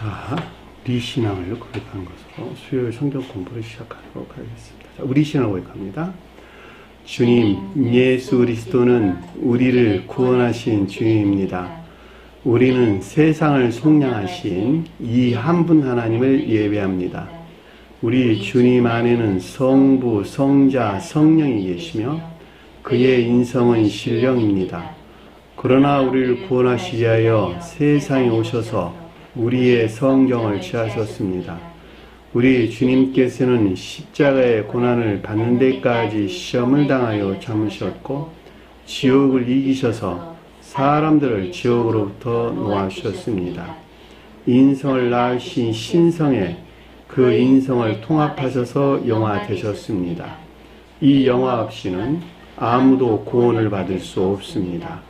자, 우리 신앙을 고백한 것으로 수요일 성경 공부를 시작하도록 하겠습니다. 자, 우리 신앙을 고백합니다. 주님, 예수 그리스도는 우리를 구원하신 주님입니다. 우리는 세상을 속량하신 이 한 분 하나님을 예배합니다. 우리 주님 안에는 성부, 성자, 성령이 계시며 그의 인성은 신령입니다. 그러나 우리를 구원하시기 위하여 세상에 오셔서 우리의 성경을 취하셨습니다. 우리 주님께서는 십자가의 고난을 받는 데까지 시험을 당하여 참으셨고 지옥을 이기셔서 사람들을 지옥으로부터 놓아주셨습니다. 인성을 낳으신 신성에 그 인성을 통합하셔서 영화 되셨습니다. 이 영화 없이는 아무도 구원을 받을 수 없습니다.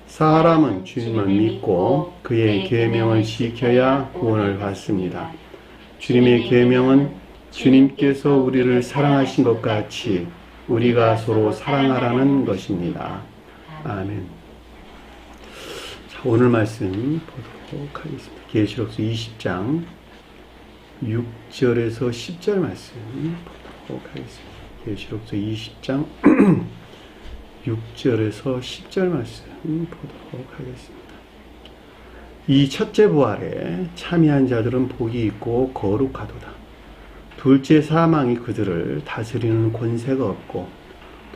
사람은 주님을 믿고 그의 계명을 지켜야 구원을 받습니다. 주님의 계명은 주님께서 우리를 사랑하신 것 같이 우리가 서로 사랑하라는 것입니다. 아멘. 자, 오늘 말씀 보도록 하겠습니다. 계시록서 20장 6절에서 10절 말씀 보도록 하겠습니다. 계시록서 20장 6절에서 10절 말씀 보도록 하겠습니다. 이 첫째 부활에 참여한 자들은 복이 있고 거룩하도다. 둘째 사망이 그들을 다스리는 권세가 없고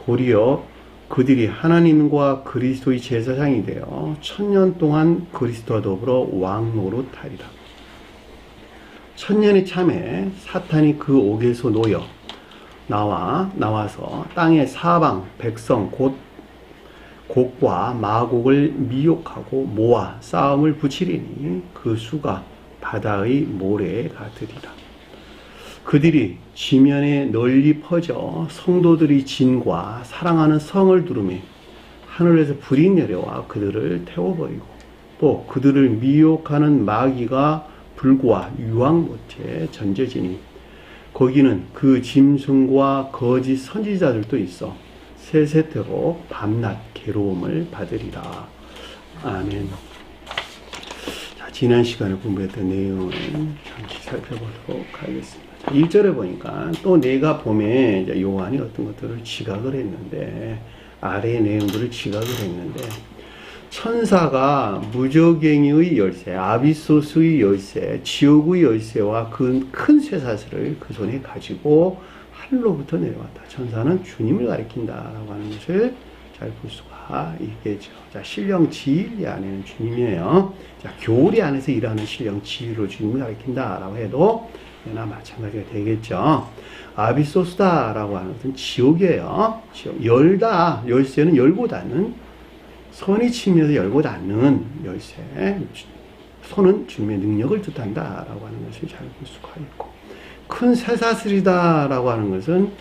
도리어 그들이 하나님과 그리스도의 제사장이 되어 1000년 동안 그리스도와 더불어 왕노릇하리라. 1000년이 참에 사탄이 그 옥에서 놓여 나와서 땅의 사방 백성 곧 곡과 마곡을 미혹하고 모아 싸움을 붙이리니 그 수가 바다의 모래에 같으리라. 그들이 지면에 널리 퍼져 성도들이 진과 사랑하는 성을 두르매 하늘에서 불이 내려와 그들을 태워버리고 또 그들을 미혹하는 마귀가 불과 유황 못에 던져지니 거기는 그 짐승과 거짓 선지자들도 있어 세세토록 밤낮 괴로움을 받으리라. 아멘. 자, 지난 시간에 공부했던 내용을 잠시 살펴보도록 하겠습니다. 1절에 보니까 또 내가 봄에 요한이 어떤 것들을 지각을 했는데 아래의 내용들을 지각을 했는데 천사가 무저갱이의 열쇠, 아비소스의 열쇠, 지옥의 열쇠와 그 큰 쇠사슬을 그 손에 가지고 하늘로부터 내려왔다. 천사는 주님을 가리킨다라고 하는 것을 잘 볼 수가 있겠죠. 자, 신령 지일 안에는 주님이에요. 자, 교리 안에서 일하는 신령 지일로 주님을 가리킨다라고 해도 얘나 마찬가지가 되겠죠. 아비소스다라고 하는 것은 지옥이에요. 지옥. 열다, 열쇠는 열고 닫는, 손이 치면서 열고 닫는 열쇠. 손은 주님의 능력을 뜻한다라고 하는 것을 잘 볼 수가 있고, 큰 쇠사슬이다라고 하는 것은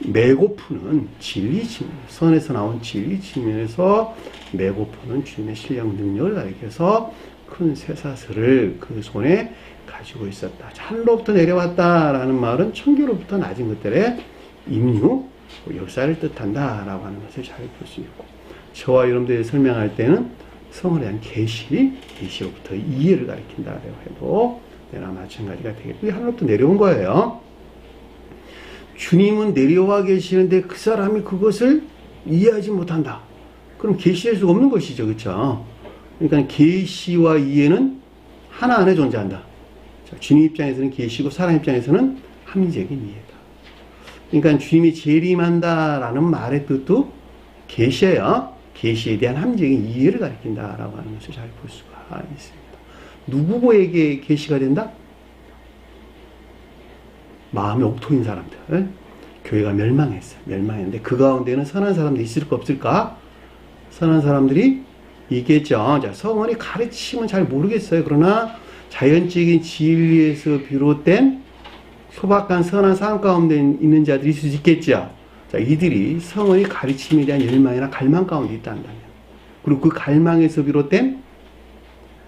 메고 푸는 진리 측면, 선에서 나온 진리 측면에서 메고 푸는 주님의 신령 능력을 가리켜서 큰 쇠사슬을 그 손에 가지고 있었다. 하늘로부터 내려왔다라는 말은 천교로부터 낮은 것들의 임류, 역사를 뜻한다라고 하는 것을 잘 볼 수 있고, 저와 여러분들이 설명할 때는 성에 대한 계시로부터 이해를 가리킨다라고 해도 내나 마찬가지가 되겠고, 하늘로부터 내려온 거예요. 주님은 내려와 계시는데 그 사람이 그것을 이해하지 못한다. 그럼 계시할 수가 없는 것이죠, 그렇죠? 그러니까 계시와 이해는 하나 안에 존재한다. 자, 주님 입장에서는 계시고 사람 입장에서는 합리적인 이해다. 그러니까 주님이 재림한다라는 말의 뜻도 계시예요. 계시에 대한 합리적인 이해를 가리킨다라고 하는 것을 잘 볼 수가 있습니다. 누구에게 계시가 된다? 마음이 옥토인 사람들. 교회가 멸망했어요. 멸망했는데 그 가운데는 선한 사람들이 있을까 없을까? 선한 사람들이 있겠죠. 자, 성원이 가르치면 잘 모르겠어요. 그러나 자연적인 진리에서 비롯된 소박한 선한 삶 가운데 있는 자들이 있을 수 있겠죠. 자, 이들이 성원이 가르침에 대한 열망이나 갈망 가운데 있다면, 그리고 그 갈망에서 비롯된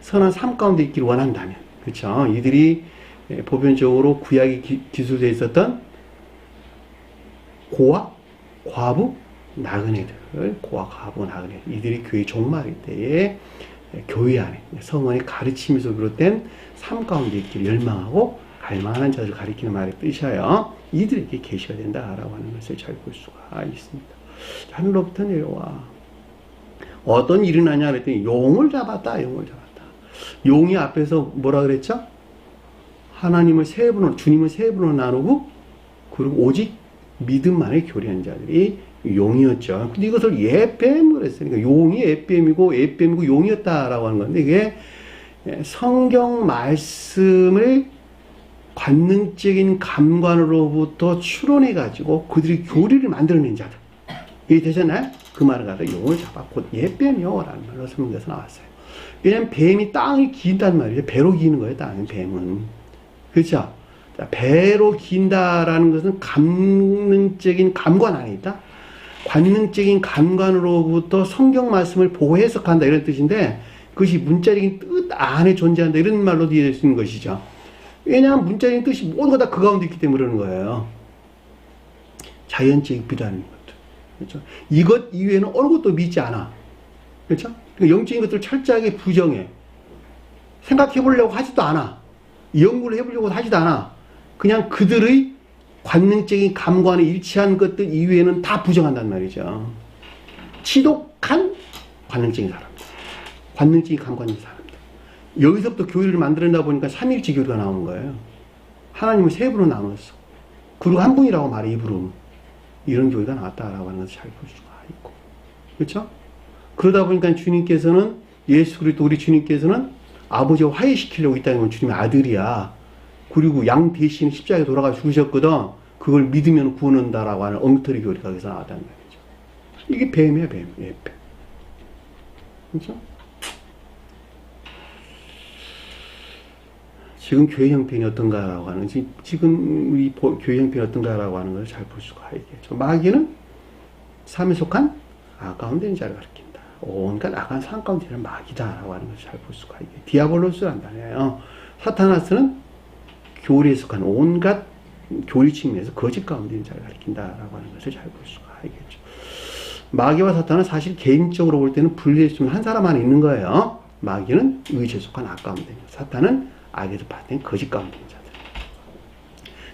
선한 삶 가운데 있기를 원한다면, 그렇죠? 이들이 보편적으로 구약에 기술되어 있었던 고아, 과부, 나그네들, 고아, 과부, 나그네, 이들이 교회 종말일 때에 교회 안에 성원의 가르침에서 비롯된 삶 가운데 있기를 열망하고 갈망하는 자를 가리키는 말의 뜻이에요. 이들에게 계시가 된다라고 하는 것을 잘 볼 수가 있습니다. 하늘로부터 내려와 어떤 일이 나냐 그랬더니 용을 잡았다. 용이 앞에서 뭐라 그랬죠? 하나님을 세 분으로, 주님을 세 분으로 나누고 그리고 오직 믿음만을 교리한 자들이 용이었죠. 근데 이것을 예뱀으로 했어요. 그러니까 용이 예뱀이고 용이었다라고 하는 건데 이게 성경 말씀을 관능적인 감관으로부터 추론해 가지고 그들이 교리를 만들어낸 자들. 이게 되잖아요? 그 말을 가지고 용을 잡았고 예뱀이요 라는 말로 설명돼서 나왔어요. 왜냐면 뱀이 땅을 긴단 말이에요. 배로 기는 거예요. 땅은 뱀은. 그렇죠? 배로 긴다라는 것은 감능적인 감관 안에 있다. 관능적인 감관으로부터 성경 말씀을 보고 해석한다 이런 뜻인데 그것이 문자적인 뜻 안에 존재한다 이런 말로도 이해될 수 있는 것이죠. 왜냐하면 문자적인 뜻이 모두가 다 그 가운데 있기 때문에 그러는 거예요. 자연적 비라는 것들. 그렇죠? 이것 이외에는 어느 것도 믿지 않아. 그렇죠? 그러니까 영적인 것들을 철저하게 부정해. 생각해 보려고 하지도 않아. 연구를 해보려고 하지도 않아. 그냥 그들의 관능적인 감관에 일치한 것들 이외에는 다 부정한단 말이죠. 지독한 관능적인 사람들. 관능적인 감관인 사람들. 여기서부터 교회를 만들어내다 보니까 삼일체 교회가 나오는 거예요. 하나님을 세 분으로 나눴어. 그리고 한 분이라고 말해, 입으로. 이런 교회가 나왔다라고 하는 것을 잘 볼 수가 있고. 그렇죠? 그러다 보니까 주님께서는, 예수 그리스도 우리 주님께서는 아버지와 화해시키려고 있다는 건 주님의 아들이야. 그리고 양 대신 십자가에 돌아가 죽으셨거든. 그걸 믿으면 구원한다라고 하는 엉터리 교리가 여기서 나왔다는 말이죠. 이게 뱀이야, 뱀. 예, 뱀. 그렇죠? 지금 교회 형편이 어떤가라고 하는, 지금 우리 교회 형편이 어떤가라고 하는 걸 잘 볼 수가 있겠죠. 마귀는 삶에 속한 아까운 된 자를 가리킨다. 온갖 악한 삶 가운데 있는 마귀다라고 하는 것을 잘 볼 수가 있겠죠. 디아볼로스란 말이에요. 사타나스는 교리에 속한 온갖 교리 측면에서 거짓 가운데 있는 자를 가리킨다라고 하는 것을 잘 볼 수가 있겠죠. 마귀와 사탄은 사실 개인적으로 볼 때는 분리될 수 있는 한 사람 안에 있는 거예요. 마귀는 의지에 속한 악 가운데 있는, 사탄은 악에서 파된 거짓 가운데 있는 자들.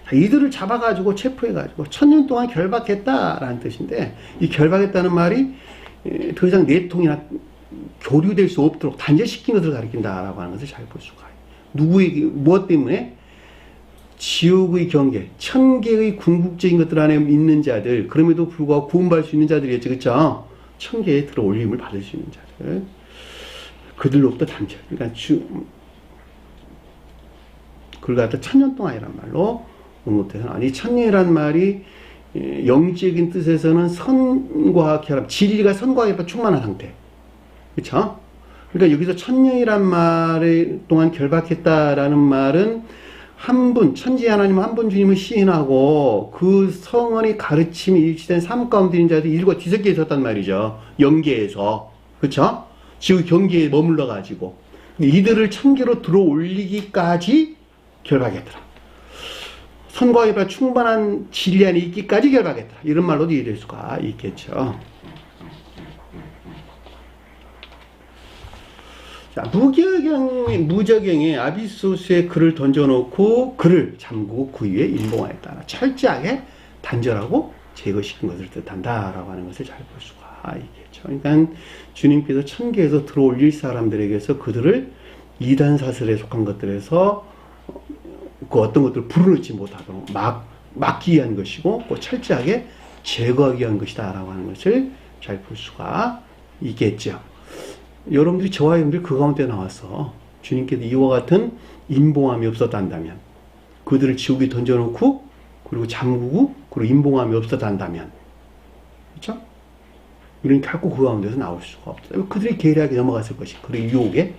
자, 이들을 잡아가지고 체포해가지고 1000년 동안 결박했다라는 뜻인데, 이 결박했다는 말이 더 이상 내통이나 교류될 수 없도록 단절시킨 것을 가리킨다라고 하는 것을 잘 볼 수가 있어요. 누구에게, 무엇 때문에? 지옥의 경계, 천계의 궁극적인 것들 안에 있는 자들, 그럼에도 불구하고 구원받을 수 있는 자들이었죠. 그렇죠? 천계에 들어 올림을 받을 수 있는 자들. 그들로부터 단절. 그러니까 그걸 갖다 1000년 동안이란 말로 언급돼서, 아니 1000년이란 말이 영적인 뜻에서는 선과 결합, 진리가 선과 결합 충만한 상태. 그렇죠? 그러니까 여기서 1000년이란 말에 동안 결박했다라는 말은 한 분, 천지 하나님 한 분 주님을 시인하고 그 성원의 가르침이 일치된 삶 가운데 있는 자들이 일과 뒤섞여 있었단 말이죠. 영계에서. 그렇죠? 지금 경계에 머물러 가지고 이들을 천계로 들어 올리기까지 결박했더라. 선과 결박 충만한 진리 안에 있기까지 결박했더라. 이런 말로도 이해될 수가 있겠죠. 자, 무저경에 아비소스에 글을 던져놓고 그를 잠그고 그 위에 인봉하였다. 철저하게 단절하고 제거시킨 것을 뜻한다라고 하는 것을 잘 볼 수가 있겠죠. 그러니까 주님께서 천계에서 들어올릴 사람들에게서 그들을 이단 사슬에 속한 것들에서 그 어떤 것들을 불어넣지 못하도록 막기 위한 것이고 그 철저하게 제거하기 위한 것이다라고 하는 것을 잘 볼 수가 있겠죠. 여러분들이, 저와 여러분들이 그 가운데 나와서 주님께서 이와 같은 인봉함이 없었단다면, 그들을 지옥에 던져놓고 그리고 잠그고 그리고 인봉함이 없었단다면, 그렇죠? 우리는 결코 그 가운데서 나올 수가 없다. 그들이 계략에 넘어갔을 것이, 그리고 유혹에.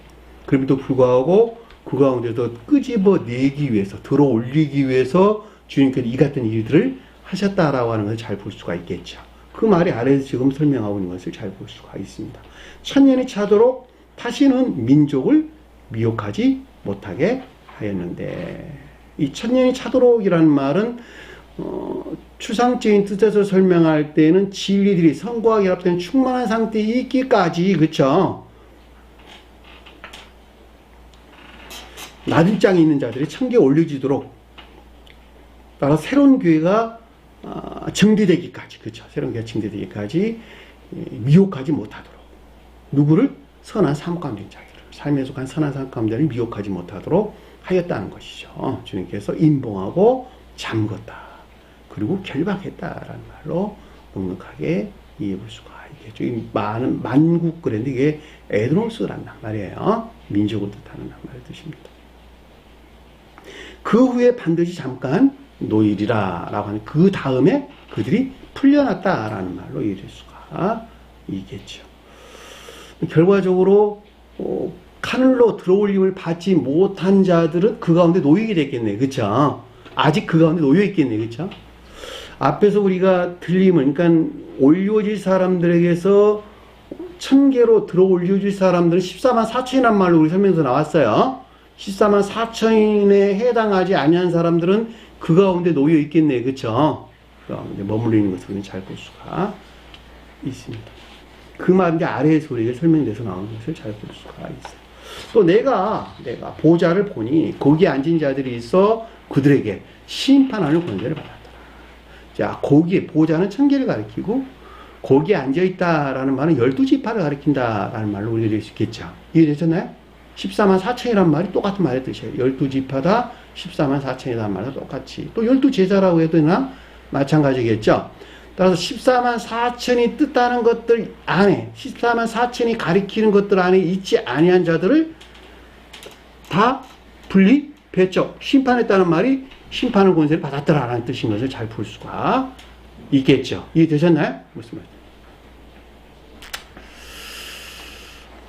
그럼에도 불구하고 그 가운데서 끄집어내기 위해서, 들어 올리기 위해서 주님께서 이 같은 일들을 하셨다라고 하는 것을 잘 볼 수가 있겠죠. 그 말이 아래에서 지금 설명하고 있는 것을 잘 볼 수가 있습니다. 1000년이 차도록 다시는 민족을 미혹하지 못하게 하였는데, 이 1000년이 차도록이라는 말은 추상적인 뜻에서 설명할 때는 진리들이 성과 결합된 충만한 상태에 있기까지, 그렇죠? 낮은 땅에 있는 자들이 천계에 올려지도록, 따라 새로운 교회가 정비되기까지, 그렇죠. 새로운 교회가 정비되기까지 미혹하지 못하도록, 누구를? 선한 삶 가운데 있는 자들을, 삶에 속한 선한 삶 가운데를 미혹하지 못하도록 하였다는 것이죠. 주님께서 인봉하고 잠궜다, 그리고 결박했다라는 말로 넉넉하게 이해해 볼 수가 있겠죠. 이 많은 만국 그랬는데 이게 에드노스란 말이에요. 민족을 뜻하는 말의 뜻입니다. 그 후에 반드시 잠깐 노일이라 라고 하는, 그 다음에 그들이 풀려났다라는 말로 이해할 수가 있겠죠. 결과적으로 하늘로 들어올림을 받지 못한 자들은 그 가운데 놓이게 됐겠네, 그쵸? 아직 그 가운데 놓여 있겠네, 그쵸? 앞에서 우리가 들림을, 그러니까 올려질 사람들에게서 천계로 들어 올려질 사람들은 14만 4천이란 말로 우리 설명서 나왔어요. 14만 4천에 해당하지 아니한 사람들은 그 가운데 놓여 있겠네, 그쵸? 그 가운데 머물리는 것을 우리는 잘 볼 수가 있습니다. 그 말은 이제 아래에서 우리에게 설명돼서 나오는 것을 잘 볼 수가 있어요. 또 내가 보좌를 보니 거기에 앉은 자들이 있어 그들에게 심판하는 권세를 받았더라. 자, 거기에 보좌는 천계를 가리키고 거기에 앉아있다라는 말은 12지파를 가리킨다라는 말로 우리가 될 수 있겠죠. 이해되셨나요? 14만 4천이라는 말이 똑같은 말의 뜻이에요. 12지파다, 14만 4천이라는 말과 똑같이. 또 12제자라고 해도 되나? 마찬가지겠죠. 따라서 14만 4천이 뜻하는 것들 안에, 14만 4천이 가리키는 것들 안에 있지 아니한 자들을 다 분리, 배척, 심판했다는 말이 심판의 권세를 받았더라라는 뜻인 것을 잘 볼 수가 있겠죠. 이해되셨나요? 무슨 말이죠?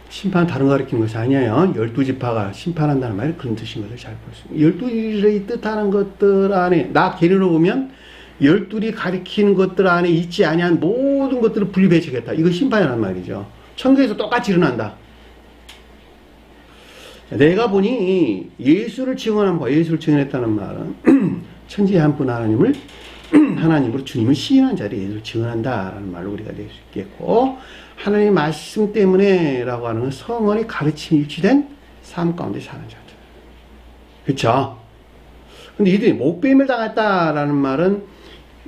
심판은 다른 거 가리키는 것이 아니에요. 12지파가 심판한다는 말이 그런 뜻인 것을 잘 볼 수 있어요. 12를 뜻하는 것들 안에, 나 개론으로 보면 12이 가리키는 것들 안에 있지 아니한 모든 것들을 분리배척했다. 이거 심판이라는 말이죠. 천국에서 똑같이 일어난다. 내가 보니 예수를 증언한 바, 예수를 증언했다는 말은 천지의 한 분 하나님으로 주님을 시인한 자리에 예수를 증언한다라는 말로 우리가 낼 수 있겠고, 하나님의 말씀 때문에 라고 하는 건 성언이 가르침이 일치된 삶 가운데 사는 자들. 그쵸? 근데 이들이 목배임을 당했다라는 말은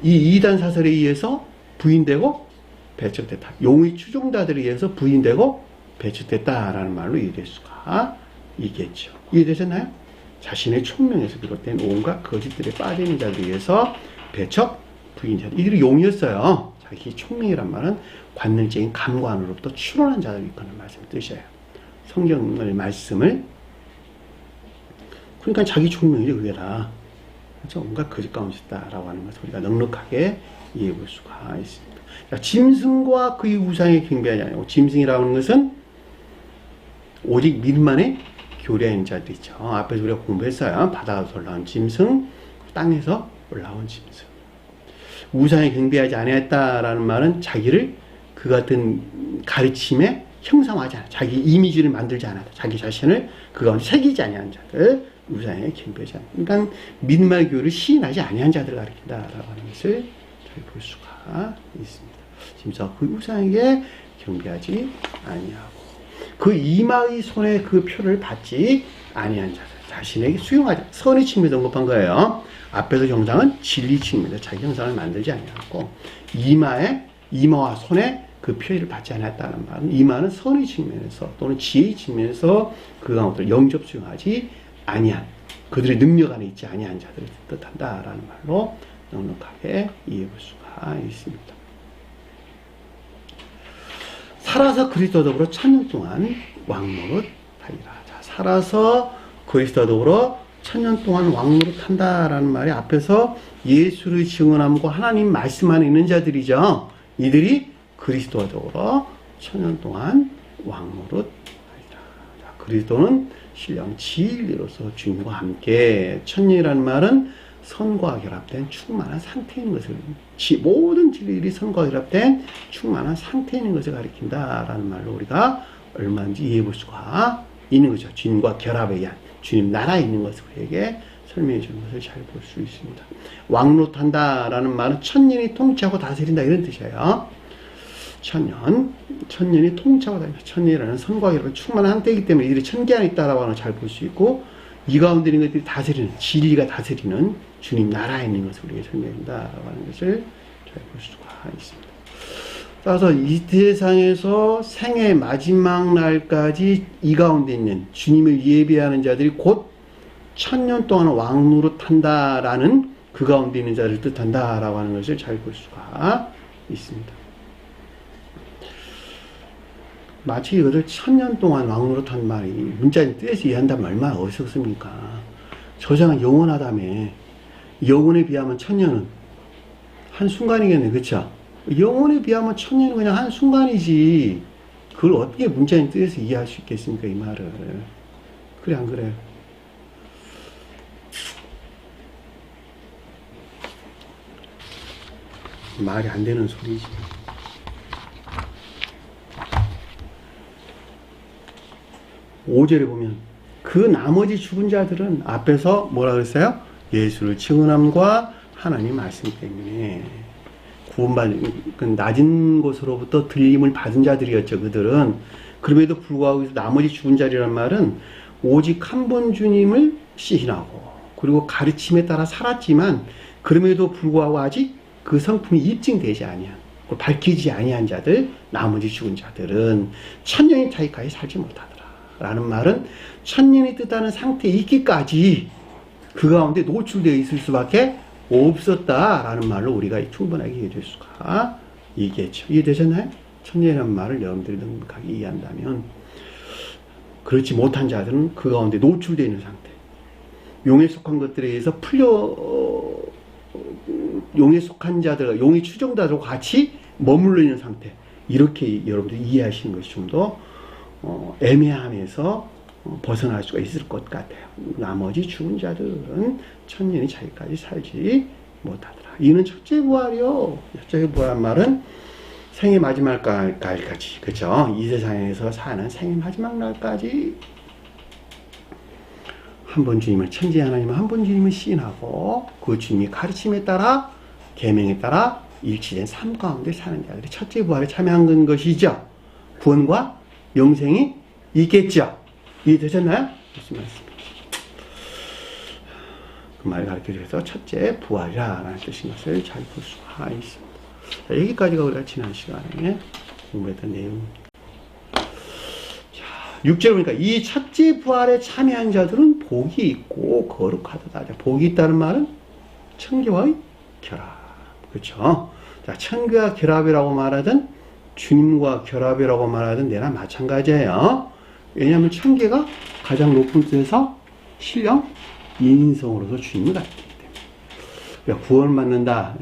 이 이단 사설에 의해서 부인되고 배척됐다. 용의 추종자들에 의해서 부인되고 배척됐다라는 말로 이해될 수가 있겠죠. 이해되셨나요? 자신의 총명에서 비롯된 온갖 거짓들에 빠지는 자들에 의해서 배척, 부인자들. 이들이 용이었어요. 자기 총명이란 말은 관능적인 감관으로부터 출원한 자들을 이끄는 말씀의 뜻이에요. 성경의 말씀을, 그러니까 자기 총명이죠, 그게 다. 그렇죠? 온갖 거짓 가운데 있다라고 하는 것을 우리가 넉넉하게 이해해 볼 수가 있습니다. 자, 짐승과 그의 우상에 경배하지 아니하고, 짐승이라고 하는 것은 오직 믿음만에 교리한 자들이죠. 앞에서 우리가 공부했어요. 바다에서 올라온 짐승, 땅에서 올라온 짐승. 우상에 경배하지 아니했다라는 말은 자기를 그 같은 가르침에 형상화하지 않아, 자기 이미지를 만들지 않았다. 자기 자신을 그 가운데 새기지 아니한 자들, 우상에 경배하지 않아. 그러니까 믿음의 교리를 시인하지 아니한 자들을 가리킨다라고 하는 것을 잘 볼 수가 있습니다. 짐승과 그 우상에게 경배하지 아니하고, 그 이마의 손에 그 표를 받지 아니한 자들, 자신에게 수용하지, 선의 측면에서 언급한 거예요. 앞에서 형상은 진리 측면에서 자기 형상을 만들지 아니하고, 이마와 손에 그 표를 받지 않았다는 말은, 이마는 선의 측면에서 또는 지혜의 측면에서 그 가운데 영접 수용하지 아니한, 그들의 능력 안에 있지 아니한 자들을 뜻한다라는 말로 넉넉하게 이해해 볼 수가 있습니다. 살아서 그리스도와 더불어 천년 동안 왕노릇하리라. 자, 살아서 그리스도와 더불어 천년 동안 왕노릇한다라는 말이 앞에서 예수를 증언함과 하나님 말씀 안에 있는 자들이죠. 이들이 그리스도와 더불어 천년 동안 왕노릇하리라. 자, 그리스도는 신령 진리로서 주님과 함께, 천년이라는 말은 선과 결합된 충만한 상태인 것을, 모든 진리들이 선과 결합된 충만한 상태에 있는 것을 가리킨다라는 말로 우리가 얼마든지 이해해 볼 수가 있는 거죠. 주님과 결합에 의한, 주님 나라에 있는 것을 우리에게 설명해 주는 것을 잘 볼 수 있습니다. 왕노릇한다라는 말은 천년이 통치하고 다스린다, 이런 뜻이에요. 천년이 통치하고 다스린다. 천년이라는 선과 결합의 충만한 상태이기 때문에 이들이 천계 안에 있다라고 하는 걸 잘 볼 수 있고, 이 가운데 있는 것들이 다스리는, 진리가 다스리는 주님 나라에 있는 것을 우리에게 설명한다라고 하는 것을 잘 볼 수가 있습니다. 따라서 이 세상에서 생의 마지막 날까지 이 가운데 있는 주님을 예배하는 자들이 곧 1000년 동안 왕노릇 한다라는 그 가운데 있는 자를 뜻한다라고 하는 것을 잘 볼 수가 있습니다. 마치 이것을 1000년 동안 왕노릇한 말이 문자인 뜻에서 이해한다면 얼마나 어리석습니까? 저장은 영원하다며. 영혼에 비하면 1000년은 한순간이겠네, 그쵸? 영혼에 비하면 1000년은 그냥 한순간이지. 그걸 어떻게 문자인 뜻에서 이해할 수 있겠습니까, 이 말을. 그래, 안 그래? 말이 안 되는 소리지. 5절에 보면 그 나머지 죽은 자들은 앞에서 뭐라 그랬어요? 예수를 증언함과 하나님 말씀 때문에 구원받은 그 낮은 곳으로부터 들림을 받은 자들이었죠. 그들은. 그럼에도 불구하고 나머지 죽은 자리란 말은 오직 한 분 주님을 시인하고 그리고 가르침에 따라 살았지만 그럼에도 불구하고 아직 그 성품이 입증되지 아니한, 밝히지 아니한 자들, 나머지 죽은 자들은 1000년이 차이까지 살지 못하더라 라는 말은 1000년이 뜻하는 상태에 있기까지 그 가운데 노출되어 있을 수밖에 없었다라는 말로 우리가 충분하게 이해될 수가 있겠죠. 이해되셨나요? 1000년이라는 말을 여러분들이 넉넉하게 이해한다면, 그렇지 못한 자들은 그 가운데 노출되어 있는 상태, 용에 속한 것들에 의해서 용에 속한 자들, 용이 추정자들과 같이 머물러 있는 상태, 이렇게 여러분들이 이해하시는 것이 좀 더 애매함에서 벗어날 수가 있을 것 같아요. 나머지 죽은 자들은 1000년이 차이까지 살지 못하더라. 이는 첫째 부활이요. 첫째 부활한 말은 생의 마지막 날까지, 그죠? 이 세상에서 사는 생의 마지막 날까지 한 번 주님을, 천지 하나님은 한 번 주님을 시인하고 그 주님의 가르침에 따라, 계명에 따라 일치된 삶 가운데 사는 자들이 첫째 부활에 참여한 것이죠. 구원과 영생이 있겠죠. 이해되셨나요? 무슨 말씀입니다. 그 말을 가르쳐주셔서 첫째 부활이라는 뜻인 것을 잘 볼 수가 있습니다. 자, 여기까지가 우리가 지난 시간에 공부했던 내용입니다. 6절 보니까 이 첫째 부활에 참여한 자들은 복이 있고 거룩하다. 복이 있다는 말은 천교와의 결합. 그렇죠? 자, 천교와 결합이라고 말하든 주님과 결합이라고 말하든 내나 마찬가지예요. 왜냐하면 천계가 가장 높은 뜻에서 신령 인성으로서 주님을 가리키기 때문에. 그러니까 구원을 받는다,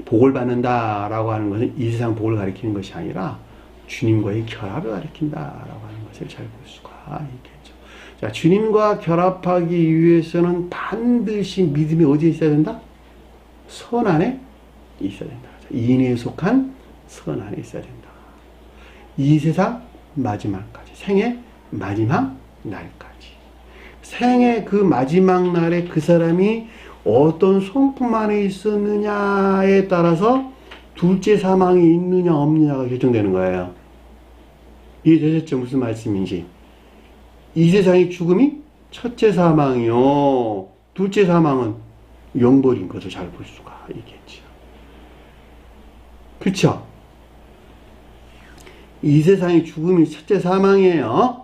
복을 받는다 라고 하는 것은 이 세상 복을 가리키는 것이 아니라 주님과의 결합을 가리킨다 라고 하는 것을 잘 볼 수가 있겠죠. 자, 주님과 결합하기 위해서는 반드시 믿음이 어디에 있어야 된다? 선 안에 있어야 된다. 인에 속한 선 안에 있어야 된다. 이 세상 마지막까지, 생의 마지막 날까지. 생의 그 마지막 날에 그 사람이 어떤 성품 안에 있었느냐에 따라서 둘째 사망이 있느냐 없느냐가 결정되는 거예요. 이해되셨죠? 무슨 말씀인지. 이 세상의 죽음이 첫째 사망이요, 둘째 사망은 영벌인 것을 잘 볼 수가 있겠죠. 그쵸? 이 세상의 죽음이 첫째 사망이에요.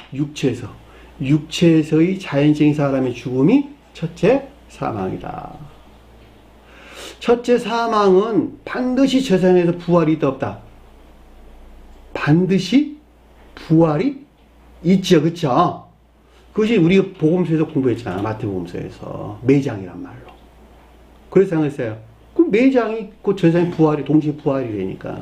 육체에서의 자연적인 사람의 죽음이 첫째 사망이다. 첫째 사망은 반드시 저 세상에서 부활이 있다 없다? 반드시 부활이 있죠. 그쵸? 그것이 우리가 복음서에서 공부했잖아. 마태복음서에서 매장이란 말로. 그래서 생각했어요. 그럼 매장이 곧 저 세상의 부활이 동시에 부활이 되니까.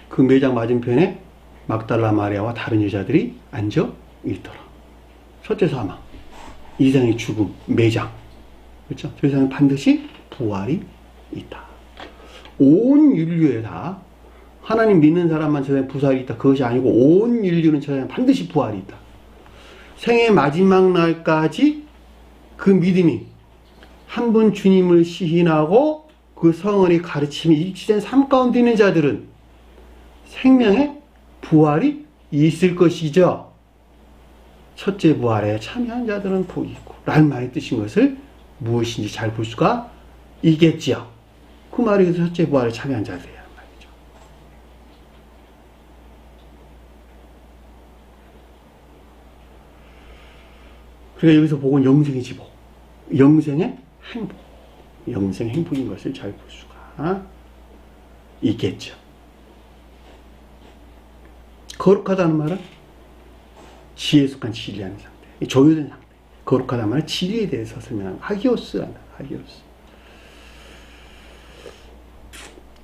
그 매장 맞은편에 막달라 마리아와 다른 여자들이 앉아 있더라. 첫째 사망, 이 세상의 죽음, 매장. 그렇죠? 저 세상에 반드시 부활이 있다. 온 인류에 다, 하나님 믿는 사람만 저 세상에 부활이 있다, 그것이 아니고 온 인류는 저 세상에 반드시 부활이 있다. 생의 마지막 날까지 그 믿음이 한 분 주님을 시인하고 그 성언의 가르침이 일치된 삶 가운데 있는 자들은 생명의 부활이 있을 것이죠. 첫째 부활에 참여한 자들은 복이 있고 라는 말이 뜻인 것을 무엇인지 잘 볼 수가 있겠지요. 그 말이 첫째 부활에 참여한 자들이란 말이죠. 그러니까 여기서 복은 영생이지 복. 영생의 행복. 영생 행복인 것을 잘 볼 수가 있겠죠. 거룩하다는 말은 지혜에 속한 진리하는 상태, 조율된 상태. 거룩하다는 말은 진리에 대해서 설명하는 하기오스란다. 하기오스.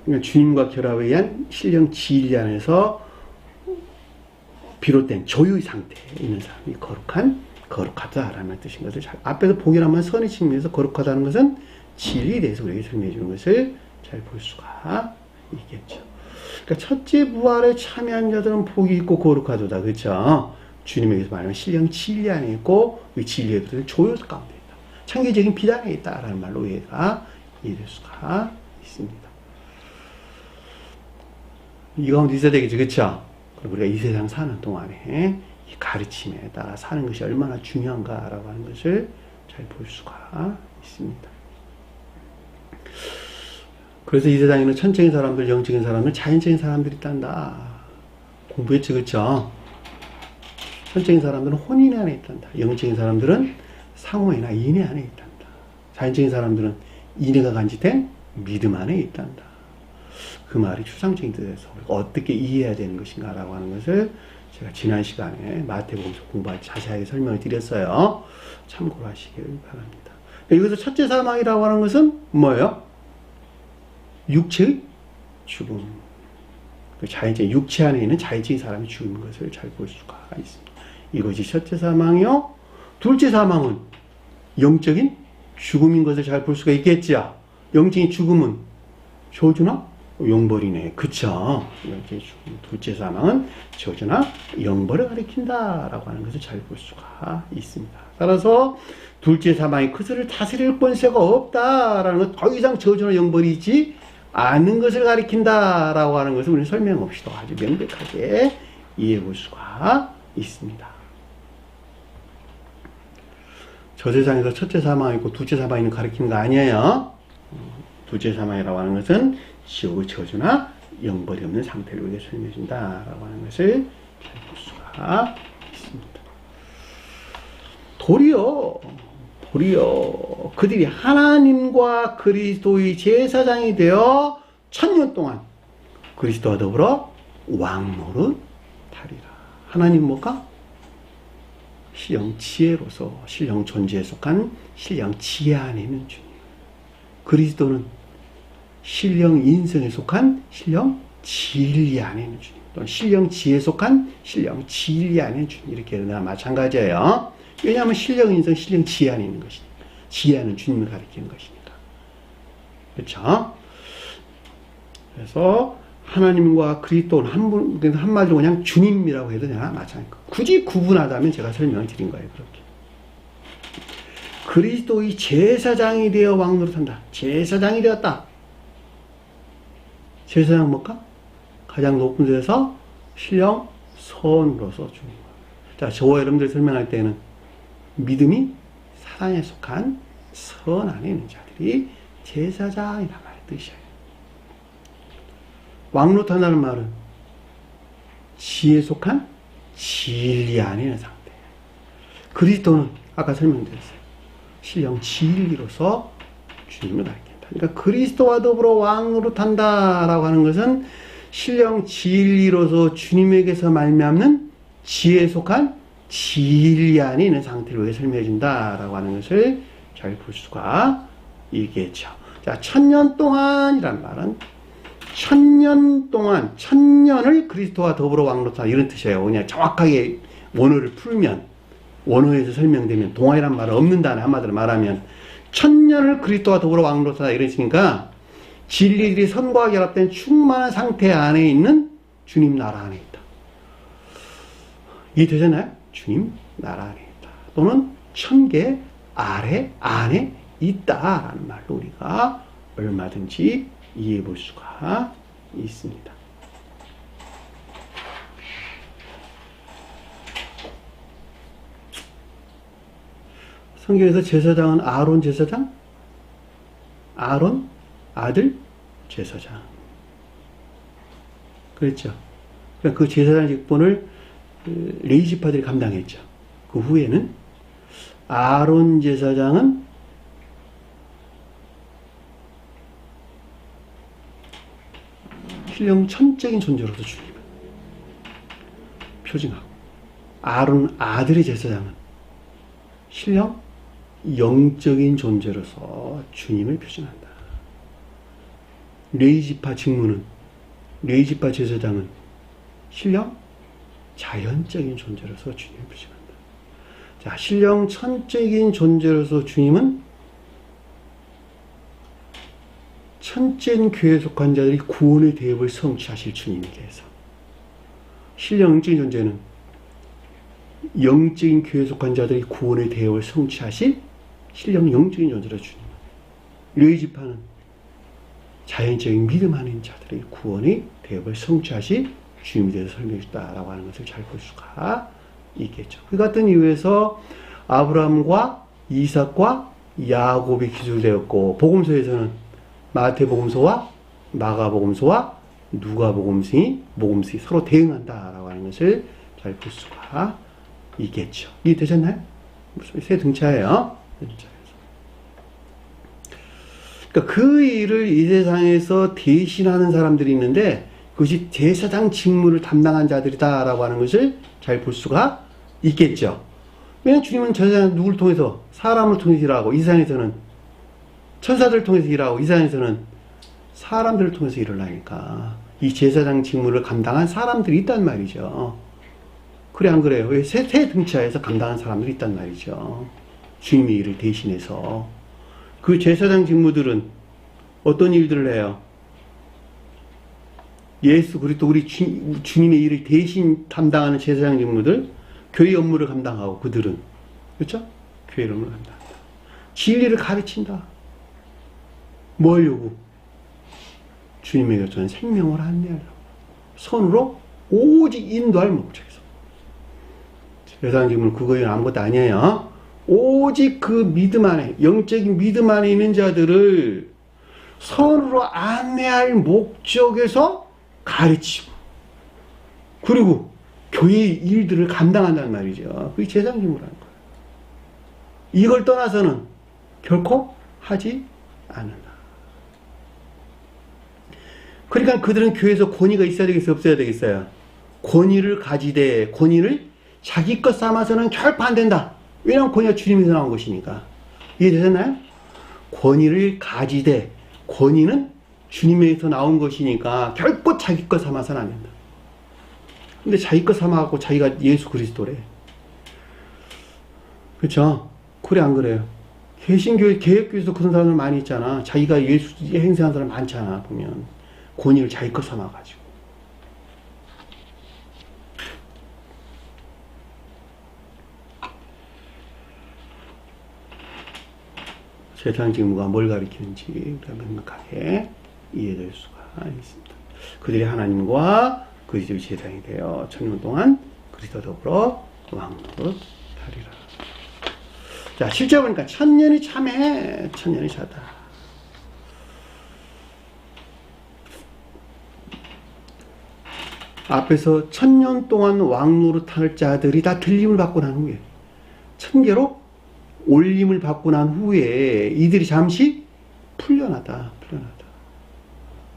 그러니까 주님과 결합에 의한 신령 진리 안에서 비롯된 조율 상태에 있는 사람이 거룩하다라는 뜻인 것을 잘, 앞에서 복이라는 말 선의 측면에서 거룩하다는 것은 진리에 대해서 우리에게 설명해 주는 것을 잘 볼 수가 있겠죠. 그러니까 첫째 부활에 참여한 자들은 복이 있고 거룩하도다. 그렇죠? 주님에게서 말하면 신령 진리 안에 있고 이 진리에 들은 조율 가운데 있다. 창조적인 비단에 있다라는 말로 우리가 이해될 수가 있습니다. 이 가운데 있어야 되겠죠. 그렇죠? 그럼 우리가 이 세상 사는 동안에 이 가르침에 따라 사는 것이 얼마나 중요한가라고 하는 것을 잘 볼 수가 있습니다. 그래서 이 세상에는 천적인 사람들, 영적인 사람들, 자연적인 사람들이 있단다. 공부했죠. 그렇죠? 천적인 사람들은 혼인 안에 있단다. 영적인 사람들은 상호이나 인애 안에 있단다. 자연적인 사람들은 인애가 간직된 믿음 안에 있단다. 그 말이 추상적인 뜻에서 우리가 어떻게 이해해야 되는 것인가라고 하는 것을 제가 지난 시간에 마태복음서 공부할 때 자세하게 설명을 드렸어요. 참고를 하시길 바랍니다. 여기서 첫째 사망이라고 하는 것은 뭐예요? 육체의 죽음. 자연적인 육체 안에 있는 자연적인 사람이 죽는 것을 잘 볼 수가 있습니다. 이것이 첫째 사망이요. 둘째 사망은 영적인 죽음인 것을 잘 볼 수가 있겠죠. 영적인 죽음은 저주나 영벌이네. 그쵸? 둘째 사망은 저주나 영벌을 가리킨다라고 하는 것을 잘 볼 수가 있습니다. 따라서 둘째 사망이 그것을 다스릴 권세가 없다라는 것, 더 이상 저주나 영벌이 있지 않는 것을 가리킨다라고 하는 것을 우리는 설명 없이도 아주 명백하게 이해해 볼 수가 있습니다. 저 세상에서 첫째 사망이 있고 둘째 사망이 가리키는 거 아니에요. 둘째 사망이라고 하는 것은 지옥의 저주나 영벌이 없는 상태를 우리에게 설명해 준다라고 하는 것을 잘 볼 수가 있습니다. 도리어 그들이 하나님과 그리스도의 제사장이 되어 1000년 동안 그리스도와 더불어 왕노릇 하리라. 하나님 뭐가? 신령 지혜로서 신령 존재에 속한 신령 지혜 안에 있는 주님. 그리스도는 신령 인성에 속한 신령 진리 안에 있는 주님. 또는 신령 지혜에 속한 신령 진리 안에 있는 주님. 이렇게 나 마찬가지예요. 왜냐하면 신령 인성, 신령 지혜 안에 있는 것이니까. 지혜하는 주님을 가리키는 것이니까. 그렇죠? 그래서 하나님과 그리스도는 한마디로 그냥 주님이라고 해도 되나? 마찬가지고. 굳이 구분하다면 제가 설명을 드린 거예요. 그렇게. 그리스도의 제사장이 되어 왕노릇한다. 제사장이 되었다. 제사장 뭘까? 가장 높은 데서 신령 선으로서 주님. 자, 저와 여러분들 설명할 때는 믿음이 사랑에 속한 선 안에 있는 자들이 제사장이란 말의 뜻이에요. 왕노릇한다는 말은 지혜에 속한 진리 안에 있는 상태. 그리스도는 아까 설명드렸어요. 신령 진리로서 주님을 가리킨다. 그러니까 그리스도와 더불어 왕노릇한다라고 하는 것은 신령 진리로서 주님에게서 말미암는 지혜에 속한 진리 안에 있는 상태를 왜 설명해 준다라고 하는 것을 잘 볼 수가 있겠죠. 자, 1000년 동안이란 말은 1000년 동안 1000년을 그리스도와 더불어 왕노릇하다 이런 뜻이에요. 그냥 정확하게 원어를 풀면 원어에서 설명되면 동안이란 말은 없는 단어 한마디로 말하면 1000년을 그리스도와 더불어 왕노릇하다 이러시니까 진리들이 선과 결합된 충만한 상태 안에 있는 주님 나라 안에 있다. 이해되잖아요? 주님 나라 안에 있다. 또는 천계 아래 안에 있다라는 말로 우리가 얼마든지 이해해 볼 수가 있습니다. 성경에서 제사장은 아론 제사장? 아론? 아들? 제사장. 그랬죠. 그러니까 그 제사장 직분을 레위 지파들이 감당했죠. 그 후에는 아론 제사장은 신령천적인 존재로서 주님을 표징하고, 아론 아들의 제사장은 신령 영적인 존재로서 주님을 표징한다. 레위지파 직무는, 레위지파 제사장은 신령 자연적인 존재로서 주님을 표징한다. 자, 신령 천적인 존재로서 주님은 천적인 교회에 속한 자들이 구원의 대업을 성취하실 주님께서, 신령 영적인 존재는 영적인 교회에 속한 자들이 구원의 대업을 성취하실 신령 영적인 존재로 주님. 레위지파는 자연적인 믿음 하는 자들의 구원의 대업을 성취하실 주님에 대해서 설명해 줬다라고 하는 것을 잘 볼 수가 있겠죠. 그 같은 이유에서 아브라함과 이삭과 야곱이 기술되었고, 복음서에서는 마태복음서와 마가복음서와 누가복음서이 서로 대응한다라고 하는 것을 잘 볼 수가 있겠죠. 이해되셨나요? 새 등차예요. 그러니까 그 일을 이 세상에서 대신하는 사람들이 있는데, 그것이 제사장 직무를 담당한 자들이다라고 하는 것을 잘 볼 수가 있겠죠. 왜냐하면 주님은 제사장 누구를 통해서? 사람을 통해서 일하고, 이 세상에서는 천사들을 통해서 일하고, 이 세상에서는 사람들을 통해서 일을 하니까 이 제사장 직무를 감당한 사람들이 있단 말이죠. 그래 안 그래요? 왜 새 등차에서 감당한 사람들이 있단 말이죠. 주님의 일을 대신해서. 그 제사장 직무들은 어떤 일들을 해요? 예수 그리스도 우리 주님의 일을 대신 담당하는 제사장 직무들, 교회 업무를 감당하고, 그들은 그렇죠? 교회 업무를 감당한다. 진리를 가르친다. 뭐 하려고? 주님에게 저는 생명을 안내하려고. 손으로 오직 인도할 목적에서. 제사장 직무는 그거 아무것도 아니에요. 오직 그 믿음 안에, 영적인 믿음 안에 있는 자들을 선으로 안내할 목적에서 가르치고, 그리고 교회의 일들을 감당한다는 말이죠. 그게 제사장 직무라는 거예요. 이걸 떠나서는 결코 하지 않는다. 그러니까 그들은 교회에서 권위가 있어야 되겠어요? 없어야 되겠어요? 권위를 가지되, 권위를 자기 것 삼아서는 결코 안 된다. 왜냐하면 권위가 주님에서 나온 것이니까. 이해되셨나요? 권위를 가지되, 권위는 주님에서 나온 것이니까 결코 자기 것 삼아서는 안 된다. 근데 자기 것 삼아갖고 자기가 예수 그리스도래. 그렇죠? 그래 안 그래요? 개신교회, 개혁교회에서 그런 사람들 많이 있잖아. 자기가 예수 행세하는 사람 많잖아, 보면. 권위를 자기 것 삼아가지고. 제사장 직무가 뭘 가리키는지 우리가 명확하게 이해될 수가 있습니다. 그들이 하나님과 그리스도의 제사장이 되어 천년 동안 그리스도 더불어 왕노릇 하리라. 자, 실제 보니까 천년이 참해, 천년이 차다. 앞에서 천년 동안 왕노릇 할 자들이 다 들림을 받고 난 후에, 천계로 올림을 받고 난 후에 이들이 잠시 풀려나다.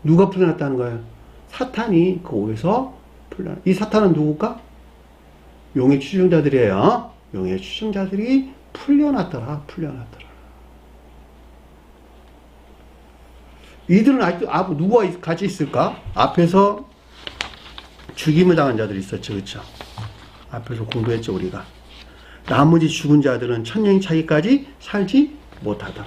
누가 풀려났다는 거예요? 사탄이 그 오에서 풀려나. 이 사탄은 누굴까? 용의 추종자들이에요. 용의 추종자들이 풀려났더라. 이들은 아직도 누구와 같이 있을까? 앞에서 죽임을 당한 자들이 있었죠. 그렇죠? 앞에서 공부했죠, 우리가. 나머지 죽은 자들은 천년이 차기까지 살지 못하더라.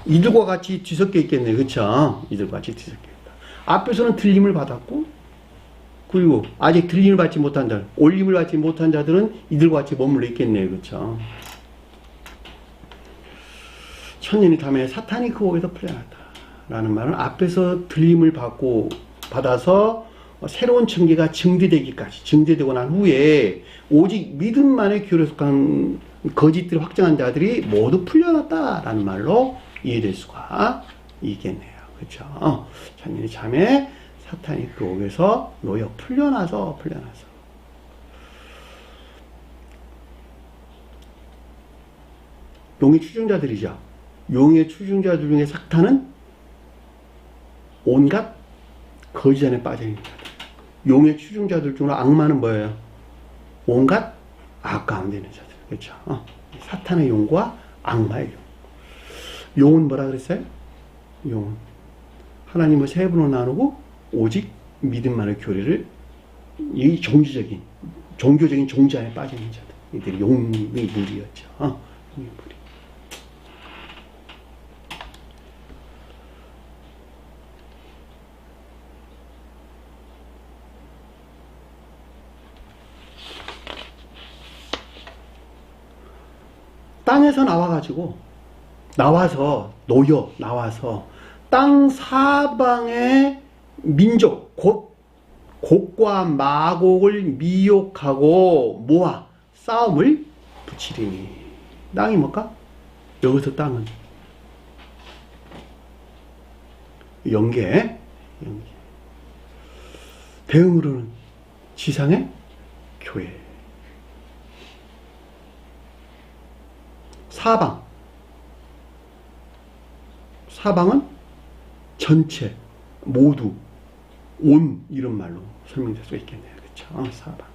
이들과 같이 뒤섞여 있겠네요. 그렇죠? 이들과 같이 뒤섞여 있다. 앞에서는 들림을 받았고, 그리고 아직 들림을 받지 못한 자들, 올림을 받지 못한 자들은 이들과 같이 머물러 있겠네요. 그렇죠? 천년이 다음에 사탄이 그 오에서 풀려났다. 라는 말은 앞에서 들림을 받아서 새로운 청계가 증대되기까지, 증대되고 난 후에 오직 믿음만의 교회에 속한 거짓들을 확정한 자들이 모두 풀려났다라는 말로 이해될 수가 있겠네요. 그렇죠? 장년의 잠에 사탄이 그 옥에서 놓여 풀려나서 용의 추종자들이죠. 용의 추종자들 중에 사탄은 온갖 거짓 안에 빠져 있는 자들. 용의 추종자들 중으로 악마는 뭐예요? 온갖 악 가운데 있는 자들. 그렇죠? 사탄의 용과 악마의 용. 용은 뭐라 그랬어요? 용은 하나님을 세 분으로 나누고 오직 믿음만의 교리를 이 종교적인 종자 안에 빠져 있는 자들. 이들이 용의 무리였죠. 용의 무리. 땅에서 나와서 땅 사방의 민족 곧 곡과 마곡을 미혹하고 모아 싸움을 붙이리니. 땅이 뭘까? 여기서 땅은 영계. 대응으로는 지상의 교회. 사방은 전체, 모두, 온 이런 말로 설명될 수 있겠네요. 그렇죠? 사방.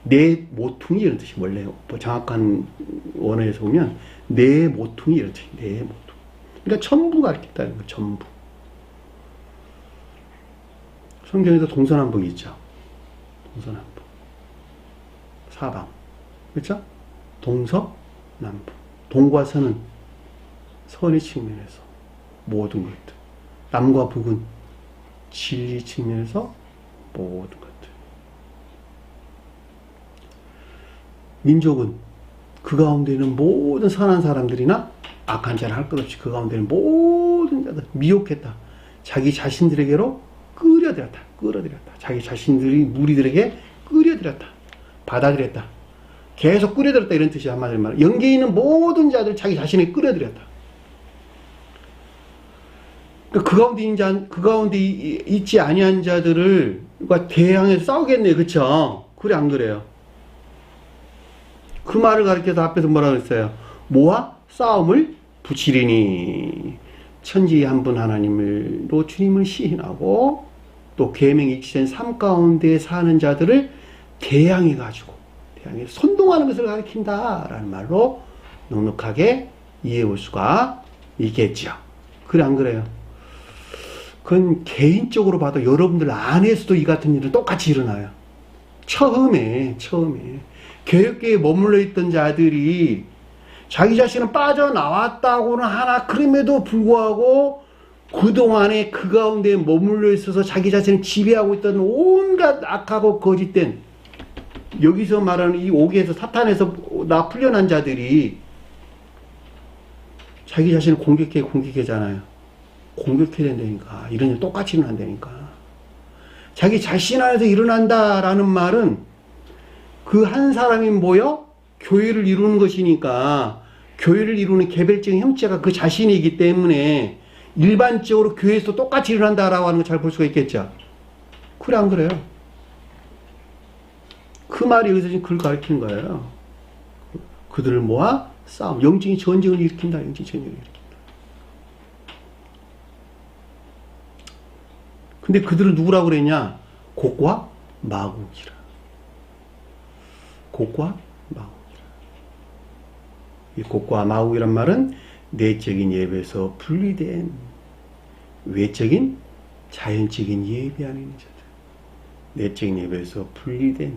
내 모퉁이 이런 뜻이 원래 정확한 원어에서 보면 내 모퉁이 이런 뜻이 내 모퉁이. 그러니까 전부가 이렇게 있다는 거. 전부. 성경에도 동서남북이 있죠. 동서남북. 사방. 그렇죠? 동서남북. 동과 서는 선의 측면에서 모든 것들. 남과 북은 진리 측면에서 모든 것들. 민족은 그 가운데 있는 모든 선한 사람들이나 악한 자를 할 것 없이 그 가운데 있는 모든 자들 미혹했다. 자기 자신들에게로 끌어들였다. 자기 자신들이 무리들에게 끌어들였다. 받아들였다. 계속 끌어들였다 이런 뜻이 한마디로 말해. 영계에 있는 모든 자들 자기 자신에 끌어들였다. 그 가운데 있지 아니한 자들과 대항해서 싸우겠네요. 그쵸? 그래 안 그래요? 그 말을 가르쳐서 앞에서 뭐라 그랬어요? 모아 싸움을 붙이리니. 천지의 한 분 하나님으로 주님을 시인하고 또 계명이 일치된 삶 가운데 사는 자들을 대항해가지고 선동하는 것을 가리킨다라는 말로 넉넉하게 이해해 볼 수가 있겠죠. 그래 안 그래요? 그건 개인적으로 봐도 여러분들 안에서도 이 같은 일은 똑같이 일어나요. 처음에 교육계에 머물러 있던 자들이 자기 자신은 빠져나왔다고는 하나 그럼에도 불구하고 그동안에 그 가운데 머물러 있어서 자기 자신을 지배하고 있던 온갖 악하고 거짓된 여기서 말하는 이 옥에서 사탄에서 나 풀려난 자들이 자기 자신을 공격하잖아요. 공격해야 된다니까. 이런 일 똑같이 일어난다니까. 자기 자신 안에서 일어난다라는 말은 그 한 사람이 모여 교회를 이루는 것이니까 교회를 이루는 개별적인 형체가 그 자신이기 때문에 일반적으로 교회에서 똑같이 일어난다라고 하는 걸 잘 볼 수가 있겠죠. 그래 안 그래요? 그 말이 여기서 지금 그걸 가르치는 거예요. 그들을 모아 싸움, 영적인 전쟁을 일으킨다. 근데 그들을 누구라고 그랬냐? 곡과 마곡이라. 곡과 마곡이라. 이 곡과 마곡이란 말은 내적인 예배에서 분리된 외적인 자연적인 예배 안에 있는 자들. 내적인 예배에서 분리된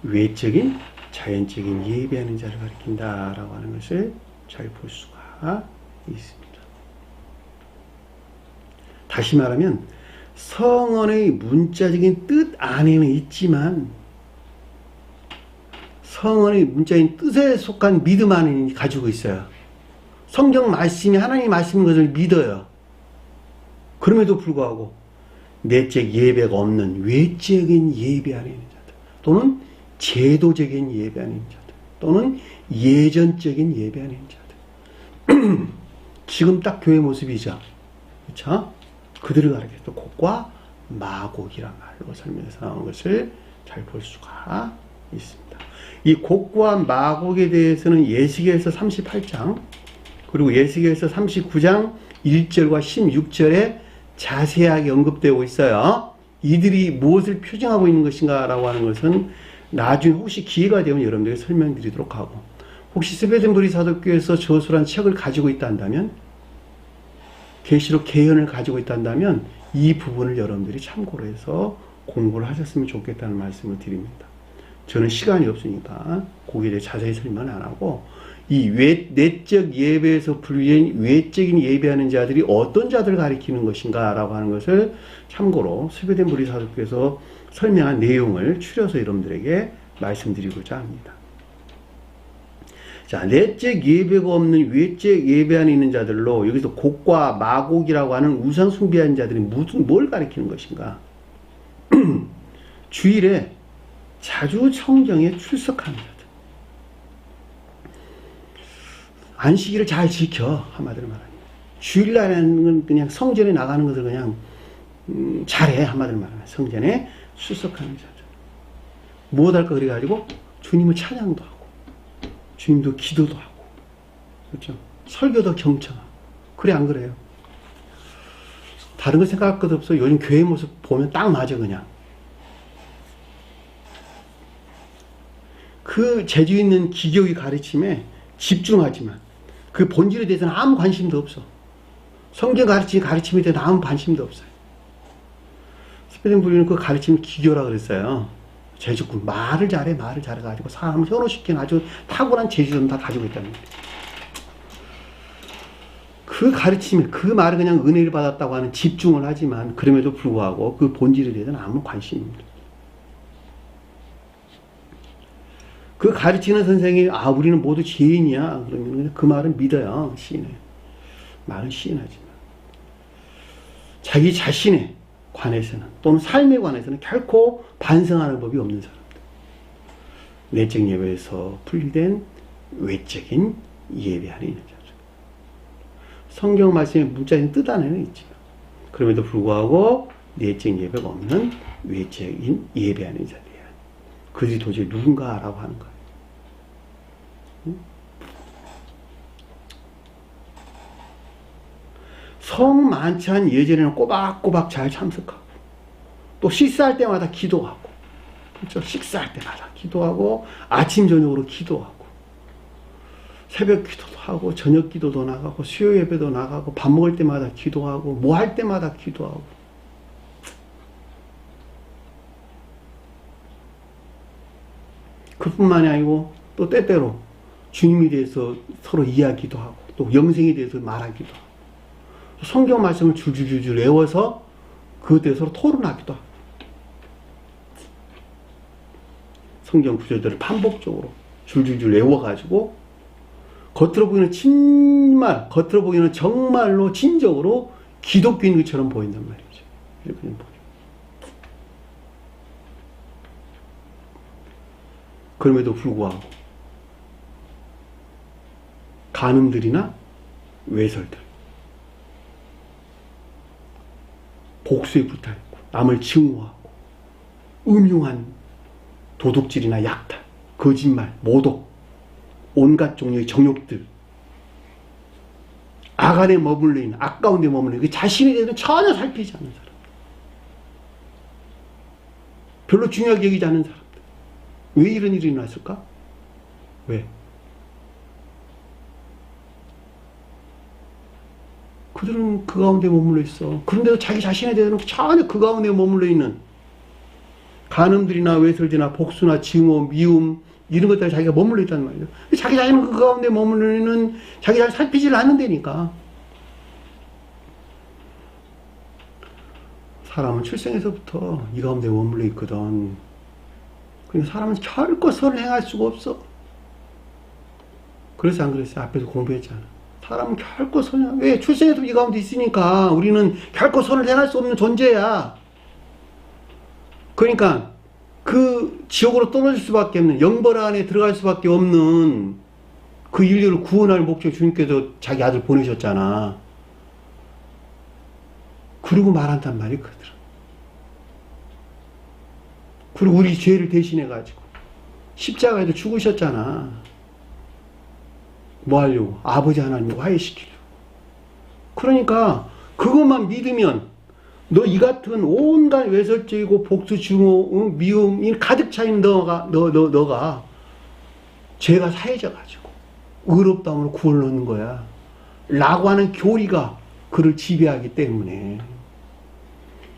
외적인 자연적인 예배하는 자를 가리킨다라고 하는 것을 잘 볼 수가 있습니다. 다시 말하면 성언의 문자적인 뜻 안에는 있지만 성언의 문자인 뜻에 속한 믿음 안에 가지고 있어요. 성경 말씀이 하나님의 말씀인 것을 믿어요. 그럼에도 불구하고 내적 예배가 없는 외적인 예배 안에 있는 자들, 또는 제도적인 예배 안에 있는 자들, 또는 예전적인 예배 안에 있는 자들. 지금 딱 교회 모습이죠. 그렇죠? 그들을 가리켜서 곡과 마곡이란 말로 설명해서 나온 것을 잘 볼 수가 있습니다. 이 곡과 마곡에 대해서는 예시계에서 38장 그리고 예시계에서 39장 1절과 16절에 자세하게 언급되고 있어요. 이들이 무엇을 표징하고 있는 것인가 라고 하는 것은 나중에 혹시 기회가 되면 여러분들에게 설명드리도록 하고, 혹시 스웨덴부리 사도교에서 저술한 책을 가지고 있다 한다면, 계시록 개연을 가지고 있다 한다면 이 부분을 여러분들이 참고로 해서 공부를 하셨으면 좋겠다는 말씀을 드립니다. 저는 시간이 없으니까 거기에 대해 자세히 설명 안 하고, 이 내적 예배에서 불리는 외적인 예배하는 자들이 어떤 자들을 가리키는 것인가 라고 하는 것을 참고로 스웨덴부리 사도교에서 설명한 내용을 추려서 여러분들에게 말씀드리고자 합니다. 자, 내적 예배가 없는 외적 예배 안에 있는 자들로 여기서 곡과 마곡이라고 하는 우상 숭배하는 자들이 뭘 가리키는 것인가? 주일에 자주 성경에 출석하는 자들. 안식일을 잘 지켜, 한마디로 말하면. 주일날에는 건 그냥 성전에 나가는 것을 그냥 잘해, 한마디로 말하면. 성전에 출석하는 자들. 무엇 할까 그래가지고 주님을 찬양도 하고 주님도 기도도 하고, 그렇죠? 설교도 경청하고. 그래 안 그래요? 다른 거 생각할 것 없어. 요즘 교회 모습 보면 딱 맞아. 그냥 그 재주 있는 기교의 가르침에 집중하지만 그 본질에 대해서는 아무 관심도 없어. 성경 가르침에 대해서 아무 관심도 없어요. 스웨덴부리는 그 가르침을 기교라 그랬어요. 재주꾼, 말을 잘해가지고 사람을 현혹시키는 아주 탁월한 재주는 다 가지고 있다는 거예요. 그 가르침을, 그 말을 그냥 은혜를 받았다고 하는 집중을 하지만 그럼에도 불구하고 그 본질에 대해서는 아무 관심이 없는 거예요. 그 가르치는 선생이 우리는 모두 죄인이야 그러면 그 말은 믿어요. 시인해. 말은 시인하지만 자기 자신에 관해서는 또는 삶에 관해서는 결코 반성하는 법이 없는 사람들. 내적 예배에서 분리된 외적인 예배 안에 있는 자들. 성경 말씀의 문자적인 뜻 안에는 있지만 그럼에도 불구하고 내적 예배가 없는 외적인 예배 안에 있는 자들이야. 그들이 도저히 누군가라고 하는 거예요. 성 만찬 예전에는 꼬박꼬박 잘 참석하고 또 식사할 때마다 기도하고, 그렇죠? 식사할 때마다 기도하고 아침 저녁으로 기도하고 새벽 기도도 하고 저녁 기도도 나가고 수요 예배도 나가고 밥 먹을 때마다 기도하고 뭐 할 때마다 기도하고. 그뿐만이 아니고 또 때때로 주님에 대해서 서로 이야기도 하고 또 영생에 대해서 말하기도 하고 성경 말씀을 줄줄줄 외워서 그것 대해서 서로 토론하기도 하고 성경 구절들을 반복적으로 줄줄줄 외워가지고 겉으로 보기에는 정말로 진정으로 기독교인 것처럼 보인단 말이죠. 그냥 보죠. 그럼에도 불구하고 간음들이나 외설들, 복수에 불타있고 남을 증오하고 음흉한 도둑질이나 약탈, 거짓말, 모독, 온갖 종류의 정욕들, 악 안에 머물러 있는, 악 가운데 머물러 있는 그 자신에 대해서 전혀 살피지 않는 사람, 별로 중요하게 여기지 않는 사람들. 왜 이런 일이 일어났을까? 왜? 그들은 그 가운데 머물러 있어. 그런데도 자기 자신에 대해서는 전혀 그 가운데 머물러 있는 간음들이나 외설들이나 복수나 증오, 미움 이런 것들에 자기가 머물러 있다는 말이죠. 자기 자신은 그 가운데 머물러 있는 자기 자신 살피지를 않는다니까. 사람은 출생에서부터 이 가운데 머물러 있거든. 그러니까 사람은 결코 선을 행할 수가 없어. 그래서 안 그랬어요? 앞에서 공부했잖아. 사람은 결코 선을, 왜? 출생에서 이 가운데 있으니까 우리는 결코 선을 행할 수 없는 존재야. 그러니까 그 지옥으로 떨어질 수밖에 없는, 영벌 안에 들어갈 수밖에 없는 그 인류를 구원할 목적 주님께서 자기 아들 보내셨잖아. 그리고 말한단 말이 그들은. 그리고 우리 죄를 대신해가지고 십자가에도 죽으셨잖아. 뭐 하려고? 아버지 하나님과 화해시키려고. 그러니까 그것만 믿으면 너 이 같은 온갖 외설적이고 복수증오, 미움이 가득 차인 너가 죄가 사해져가지고 의롭다움으로 구원을 얻는 거야. 라고 하는 교리가 그를 지배하기 때문에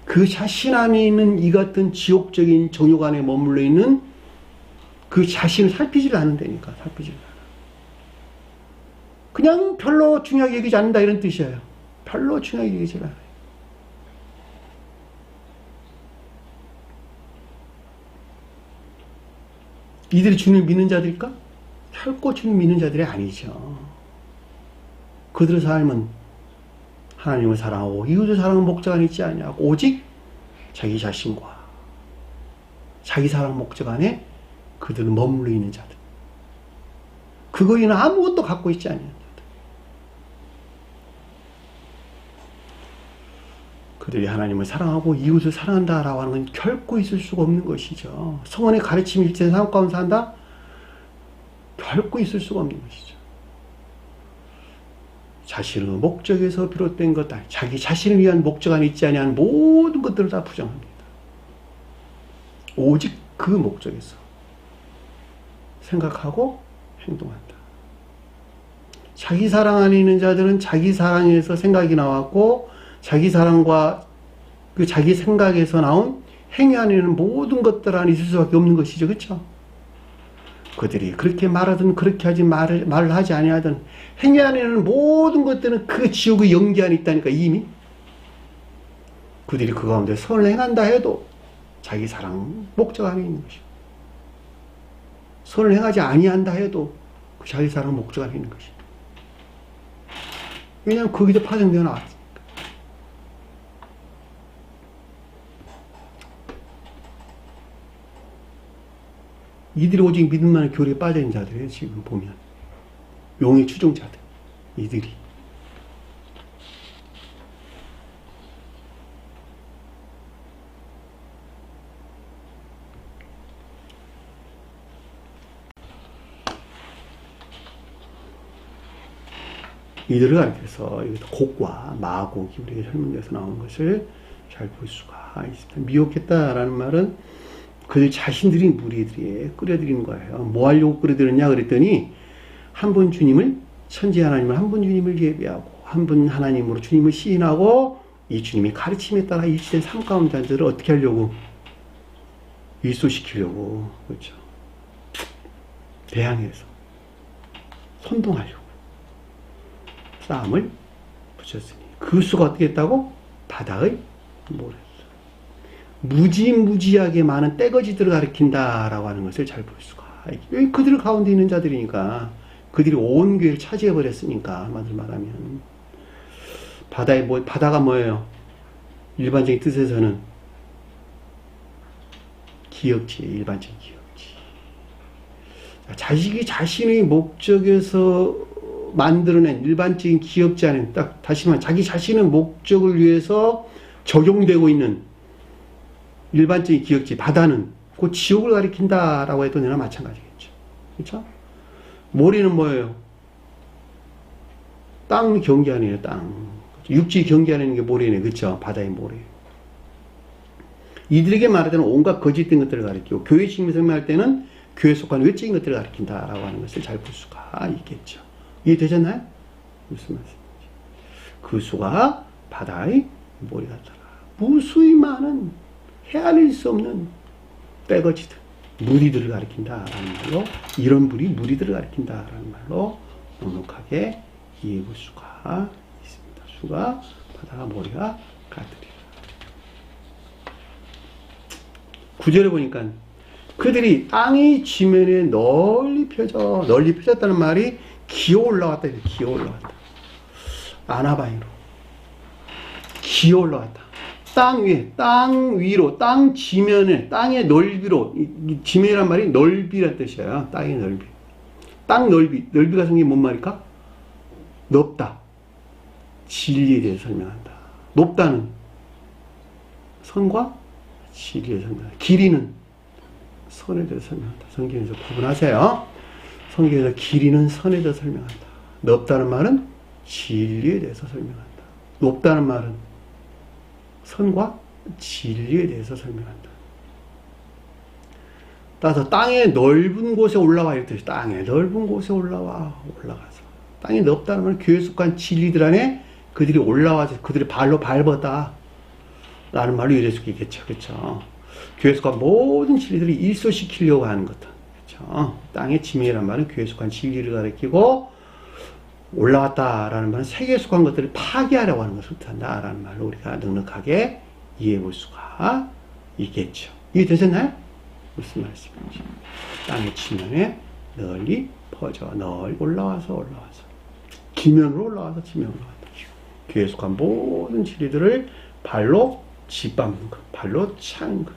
그 자신 안에 있는 이 같은 지옥적인 정욕 안에 머물러 있는 그 자신을 살피질 않는다니까. 살피질 않아. 그냥 별로 중요하게 여기지 않는다 이런 뜻이에요. 별로 중요하게 여기지 않아요. 이들이 주님을 믿는 자들일까? 결코 주님을 믿는 자들이 아니죠. 그들의 삶은 하나님을 사랑하고 이웃을 사랑하는 목적 안에 있지 않냐고. 오직 자기 자신과 자기 사랑 목적 안에 그들은 머물러 있는 자들. 그거에는 아무것도 갖고 있지 않냐는 자들. 그들이 하나님을 사랑하고 이웃을 사랑한다라고 하는 건 결코 있을 수가 없는 것이죠. 성원의 가르침 일제 삶 가운데 산다? 결코 있을 수가 없는 것이죠. 자신의 목적에서 비롯된 것, 자기 자신을 위한 목적 안에 있지 아니한 모든 것들을 다 부정합니다. 오직 그 목적에서 생각하고 행동한다. 자기 사랑 안에 있는 자들은 자기 사랑에서 생각이 나왔고 자기 사랑과 그 자기 생각에서 나온 행위 안에는 모든 것들 안에 있을 수밖에 없는 것이죠. 그렇죠? 그들이 그렇게 말하든 그렇게 하지 말을 하지 아니하든 행위 안에는 모든 것들은 그 지옥의 연기 안에 있다니까. 이미 그들이 그 가운데 선을 행한다 해도 자기 사랑 목적 안에 있는 것이고, 선을 행하지 아니한다 해도 그 자기 사랑 목적 안에 있는 것이. 왜냐하면 거기서 파생되어 나왔으니까. 이들이 오직 믿음만의 교리에 빠져있는 자들이에요. 지금 보면 용의 추종자들, 이들이. 이들을 가리켜서 곡과 마곡이 우리에게 설명돼서 나오는 것을 잘 볼 수가 있습니다. 미혹했다라는 말은 그들 자신들이 무리들이 끌어들이는 거예요. 뭐 하려고 끌어들였냐 그랬더니 한 분 주님을, 천지 하나님을 한 분 주님을 예배하고 한 분 하나님으로 주님을 시인하고 이 주님의 가르침에 따라 일치된 삶 가운데 자들을 어떻게 하려고? 일소시키려고. 그렇죠. 대항해서 선동하려고 싸움을 붙였으니 그 수가 어떻게 했다고? 바다의 모래. 무지무지하게 많은 떼거지들을 가리킨다라고 하는 것을 잘 볼 수가. 왜 그들 가운데 있는 자들이니까. 그들이 온 교회를 차지해버렸으니까. 한마디로 말하면 바다가 뭐예요? 일반적인 뜻에서는 기역지, 일반적인 기역지. 자식이 자신의 목적에서 만들어낸 일반적인 기역지 안에 딱 다시 말하면 자기 자신의 목적을 위해서 적용되고 있는 일반적인 기역지, 바다는 그 지옥을 가리킨다라고 해도 내나 마찬가지겠죠. 그렇죠? 모래는 뭐예요? 땅 경계하네요, 땅. 육지 경계하는 게 모래네, 그렇죠? 바다의 모래. 이들에게 말할 때는 온갖 거짓된 것들을 가리키고, 교회 측면에서 설명할 때는 교회에 속한 외적인 것들을 가리킨다라고 하는 것을 잘 볼 수가 있겠죠. 이해되셨나요? 무슨 말씀인지. 그 수가 바다의 모래 같더라. 무수히 많은 헤아릴 수 없는 떼거지들, 무리들을 가리킨다라는 말로, 이런 무리들을 가리킨다라는 말로 넉넉하게 이해해 볼 수가 있습니다. 수가 바다가 모래가 같으리라. 9절에 보니까 그들이 땅의 지면에 널리 펴졌다는 말이 기어 올라왔다. 기어 올라왔다. 아나바이로 기어 올라왔다. 땅 위에, 땅 위로, 땅 지면에, 땅의 넓이로, 이 지면이란 말이 넓이란 뜻이에요. 땅의 넓이. 땅 넓이, 넓이가 생긴 뭔 말일까? 넓다. 진리에 대해서 설명한다. 높다는 선과 진리에 설명한다. 길이는 선에 대해서 설명한다. 성경에서 구분하세요. 성경에서 길이는 선에 대해서 설명한다. 넓다는 말은 진리에 대해서 설명한다. 높다는 말은 선과 진리에 대해서 설명한다. 따라서 땅의 넓은 곳에 올라와 이랬듯이 땅의 넓은 곳에 올라가서 땅이 넓다는 말은 교회 속한 진리들 안에 그들이 올라와서 그들의 발로 밟았다 라는 말로 이해할 수 있겠죠. 그렇죠? 교회 속한 모든 진리들을 일소시키려고 하는 것들. 그렇죠? 땅의 지명이라는 말은 교회 속한 진리를 가리키고 올라왔다라는 말은 세계에 속한 것들을 파괴하려고 하는 것을 뜻한다라는 말로 우리가 넉넉하게 이해해 볼 수가 있겠죠. 이해되셨나요? 무슨 말씀인지. 땅의 지면에 널리 퍼져 널리 올라와서 지면으로 올라와서 지면으로 올라간다. 교회에 속한 모든 진리들을 발로 짓밟는 것, 발로 차는 것,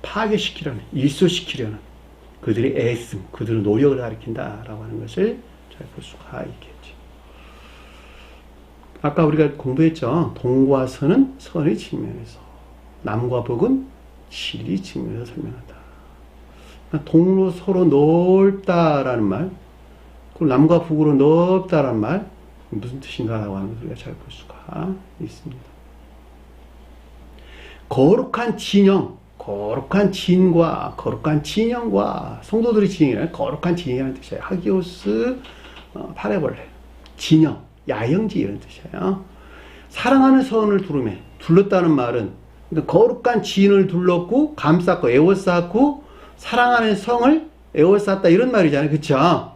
파괴시키려는, 일소시키려는 그들의 애씀, 그들의 노력을 가리킨다라고 하는 것을 잘 볼 수가 있겠죠. 아까 우리가 공부했죠. 동과 서는 선의 측면에서, 남과 북은 진리 측면에서 설명한다. 동으로 서로 넓다라는 말, 그리고 남과 북으로 넓다라는 말, 무슨 뜻인가라고 하는 것을 우리가 잘 볼 수가 있습니다. 거룩한 진영, 거룩한 진과 거룩한 진영과 성도들의 진영이란 거룩한 진영이라는 뜻이에요. 하기오스 파레볼레, 진영, 야영지 이런 뜻이에요. 사랑하는 선을 두르매, 둘렀다는 말은 그러니까 거룩한 진을 둘렀고 감쌌고 에워쌌고 사랑하는 성을 에워쌌다 이런 말이잖아요. 그렇죠?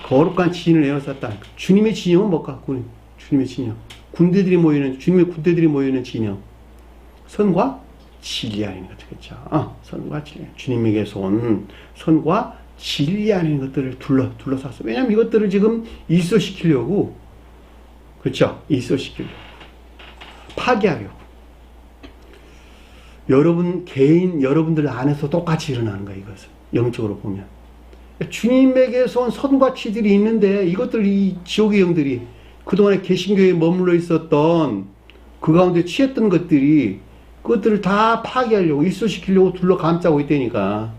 거룩한 진을 에워쌌다. 주님의 진영은 뭘까? 주님의 진영. 군대들이 모이는 주님의 군대들이 모이는 진영. 선과 진리 안에 있는 것이겠죠. 선과 진리. 주님에게서 온 선과 진리 안에 있는 것들을 둘러쌌어. 왜냐하면 이것들을 지금 일소시키려고, 그렇죠? 일소시키려고. 파괴하려고. 여러분들 안에서 똑같이 일어나는 거야, 이것은. 영적으로 보면. 주님에게서 온 선과 치들이 있는데, 이 지옥의 영들이 그동안에 개신교에 머물러 있었던 그 가운데 취했던 그것들을 다 파괴하려고, 일소시키려고 둘러 감싸고 있다니까.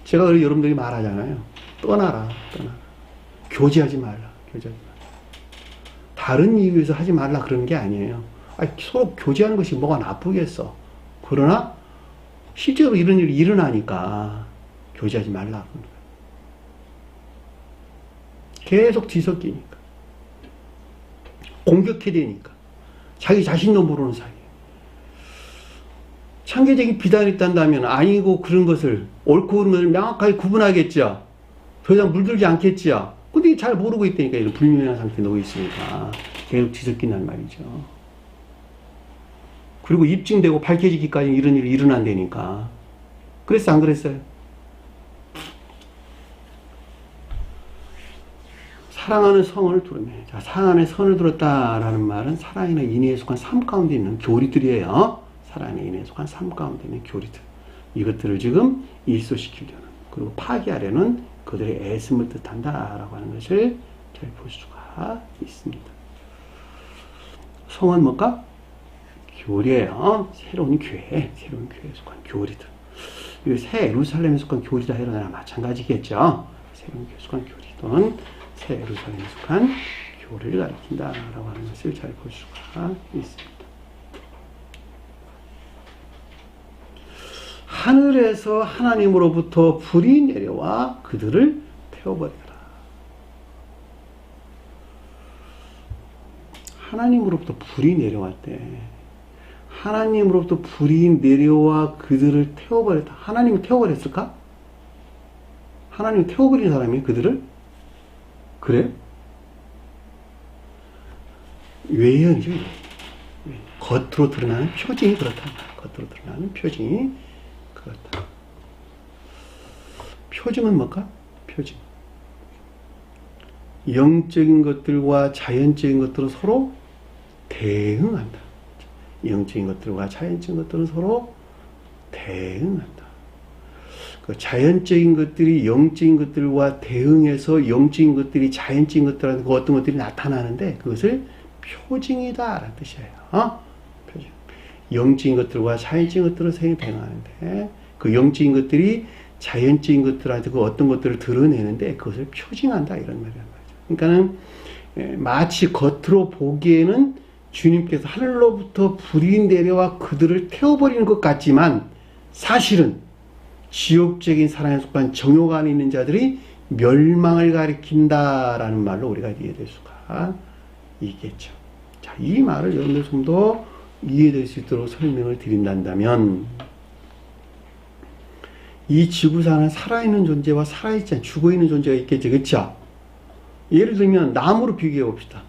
제가 여러분들이 말하잖아요. 떠나라. 교제하지 말라. 다른 이유에서 하지 말라 그러는 게 아니에요. 서로 교제하는 것이 뭐가 나쁘겠어. 그러나 실제로 이런 일이 일어나니까 교제하지 말라 그러는 거예요. 계속 뒤섞이니까. 공격해대니까. 자기 자신도 모르는 사이에. 창조적인 비단이 있단다면 아니고 그런 것을 옳고 그른 것을 명확하게 구분하겠죠. 더 이상 물들지 않겠죠. 근데 잘 모르고 있다니까. 이런 불명확한 상태에 놓여 있으니까 계속 뒤섞인단 말이죠. 그리고 입증되고 밝혀지기까지 이런 일이 일어난다니까. 그랬어 안 그랬어요? 사랑하는 성을 두르매. 자, 사랑하는 선을 들었다라는 말은 사랑이나 인애에 속한 삶 가운데 있는 교리들이에요. 사랑이나 인애에 속한 삶 가운데 있는 교리들. 이것들을 지금 일소시키려는, 그리고 파괴하려는 그들의 애씀을 뜻한다라고 하는 것을 잘 볼 수가 있습니다. 성은 뭘까? 교리예요. 새로운 교회에 속한 교리들. 새 예루살렘에 속한 교리다 이러나 마찬가지겠죠. 새로운 교회에 속한 교리 또는 새 예루살렘에 속한 교리를 가리킨다라고 하는 것을 잘 볼 수가 있습니다. 하늘에서 하나님으로부터 불이 내려와 그들을 태워버리더라. 하나님으로부터 불이 내려왔대. 하나님으로부터 불이 내려와 그들을 태워버렸다. 하나님이 태워버렸을까? 하나님이 태워버린 사람이 그들을? 그래? 외형이죠. 겉으로 드러나는 표징이 그렇다. 겉으로 드러나는 표징이 그렇다. 표징은 뭘까? 표징. 영적인 것들과 자연적인 것들은 서로 대응한다. 영적인 것들과 자연적인 것들은 서로 대응한다. 그 자연적인 것들이 영적인 것들과 대응해서 영적인 것들이 자연적인 것들한테 그 어떤 것들이 나타나는데 그것을 표징이다 라는 뜻이에요. 표징. 영적인 것들과 자연적인 것들은 서로 대응하는데 그 영적인 것들이 자연적인 것들한테 그 어떤 것들을 드러내는데 그것을 표징한다 이런 말이란 말이죠. 그러니까는 마치 겉으로 보기에는 주님께서 하늘로부터 불이 내려와 그들을 태워버리는 것 같지만 사실은 지옥적인 사랑에 속한 정욕 안에 있는 자들이 멸망을 가리킨다라는 말로 우리가 이해될 수가 있겠죠. 자, 이 말을 여러분들 좀 더 이해될 수 있도록 설명을 드린다면 이 지구상은 살아있는 존재와 살아있지 않은 죽어있는 존재가 있겠죠. 그렇죠? 예를 들면 나무로 비교해 봅시다.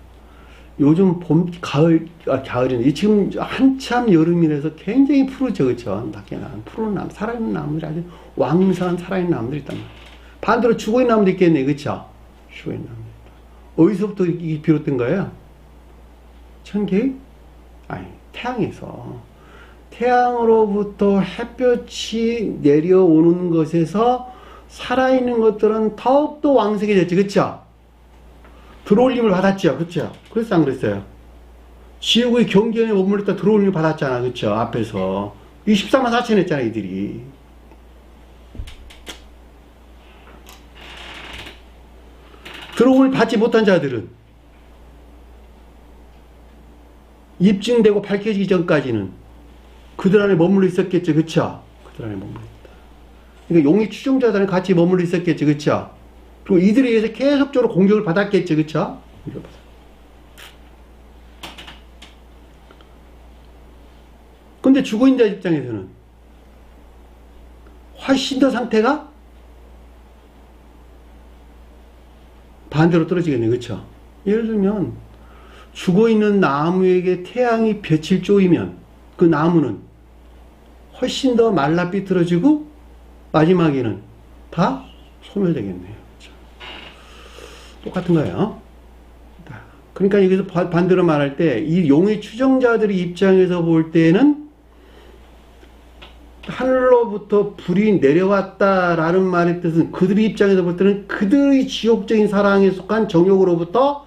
요즘 봄, 가을인데 지금 한참 여름이라서 굉장히 푸르죠. 그렇죠? 밖에 나는 푸른 나무, 살아있는 나무들이 아주 왕성한 살아있는 나무들이 있단 말이에요. 반대로 죽어있는 나무도 있겠네. 그렇죠? 죽어있는 나무. 어디서부터 이게 비롯된 거예요? 천계의? 아니, 태양에서. 태양으로부터 햇볕이 내려오는 것에서 살아있는 것들은 더욱더 왕성해졌지. 그쵸? 들어올림을 받았죠. 그쵸? 그래서 안 그랬어요? 지옥의 경계에 머물렀다 들어올림을 받았잖아. 그쵸? 앞에서. 24만 4천 했잖아, 이들이. 들어올 받지 못한 자들은 입증되고 밝혀지기 전까지는 그들 안에 머물러 있었겠죠. 그쵸? 그들 안에 머물러 있다. 그러니까 용의 추종자들은 같이 머물러 있었겠죠. 그쵸? 그리고 이들에 의해서 계속적으로 공격을 받았겠죠. 그쵸? 근데 죽어있는 자 입장에서는 훨씬 더 상태가 반대로 떨어지겠네요. 그쵸? 예를 들면 죽어있는 나무에게 태양이 볕을 쪼이면 그 나무는 훨씬 더 말라 삐뚤어지고 마지막에는 다 소멸되겠네요. 그렇죠? 똑같은 거예요. 그러니까 여기서 반대로 말할 때 이 용의 추종자들의 입장에서 볼 때는 하늘로부터 불이 내려왔다라는 말의 뜻은 그들의 입장에서 볼 때는 그들의 지옥적인 사랑에 속한 정욕으로부터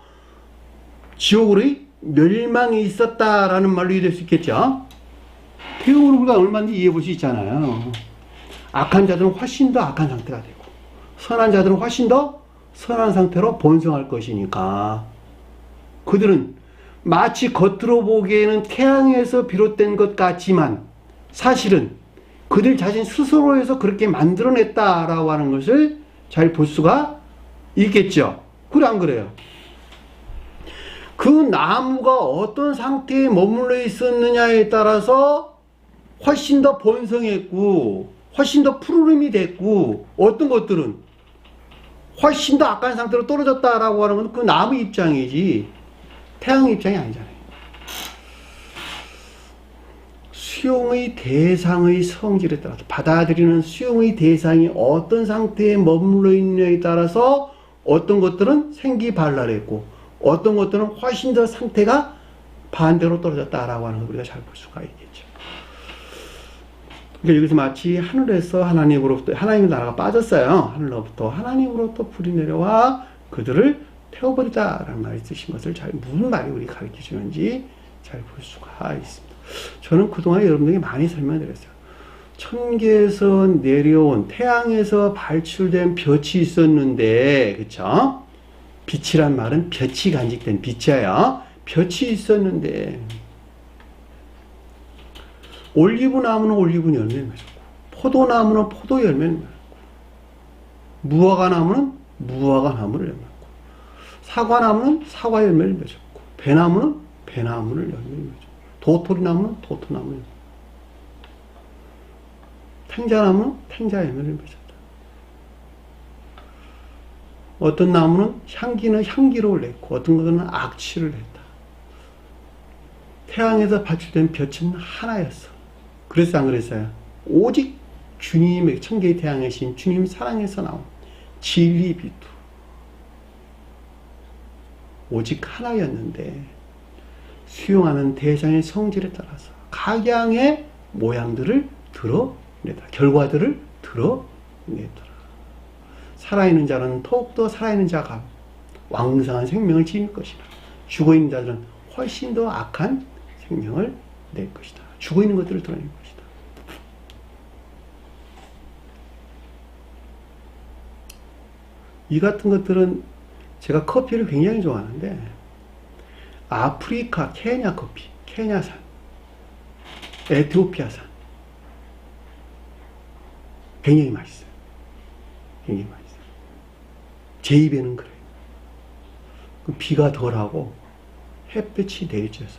지옥으로의 멸망이 있었다라는 말로 이해될 수 있겠죠. 태용으로 우리가 얼마든지 이해해 볼 수 있잖아요. 악한 자들은 훨씬 더 악한 상태가 되고 선한 자들은 훨씬 더 선한 상태로 번성할 것이니까 그들은 마치 겉으로 보기에는 태양에서 비롯된 것 같지만 사실은 그들 자신 스스로에서 그렇게 만들어냈다라고 하는 것을 잘 볼 수가 있겠죠. 그래 안 그래요? 그 나무가 어떤 상태에 머물러 있었느냐에 따라서 훨씬 더 번성했고 훨씬 더 푸르름이 됐고 어떤 것들은 훨씬 더 악한 상태로 떨어졌다라고 하는 건 그 나무 입장이지 태양 입장이 아니잖아요. 수용의 대상의 성질에 따라서 받아들이는 수용의 대상이 어떤 상태에 머물러 있느냐에 따라서 어떤 것들은 생기발랄했고 어떤 것들은 훨씬 더 상태가 반대로 떨어졌다라고 하는 걸 우리가 잘 볼 수가 있겠죠. 그러니까 여기서 마치 하늘에서 하나님으로부터 하나님의 나라가 빠졌어요. 하늘로부터 하나님으로부터 불이 내려와 그들을 태워버리다라는 말이 쓰신 것을 무슨 말이 우리 가르쳐 주는지 잘 볼 수가 있습니다. 저는 그동안 여러분들에게 많이 설명드렸어요. 천계에서 내려온 태양에서 발출된 빛이 있었는데, 그쵸? 빛이란 말은 빛이 간직된 빛이에요. 빛이 있었는데, 올리브나무는 올리브 열매를 맺었고, 포도나무는 포도 열매를 맺었고, 무화과나무는 무화과 나무를 맺었고, 사과나무는 사과 열매를 맺었고, 배나무는 배나무를 열매를 맺었고, 도토리나무는 도토나무를 맺었고, 탱자나무는 탱자 열매를 맺었다. 어떤 나무는 향기는 향기로울 냈고 어떤 것은 악취를 냈다. 태양에서 발출된 빛은 하나였어. 그래서 안 그랬어요? 오직 주님의 천계의 태양의 신 주님 사랑에서 나온 진리 빛도 오직 하나였는데 수용하는 대상의 성질에 따라서 각양의 모양들을 드러내더라. 결과들을 드러내더라. 살아있는 자는 더욱더 살아있는 자가 왕성한 생명을 지닐 것이라. 죽어있는 자들은 훨씬 더 악한 생명을 낼 것이다. 죽어있는 것들을 드러낼 것이다. 이 같은 것들은 제가 커피를 굉장히 좋아하는데 아프리카 케냐 커피, 케냐산, 에티오피아산 굉장히 맛있어요. 굉장히 맛있어요. 제 입에는 그래요. 비가 덜하고 햇빛이 내리쬐서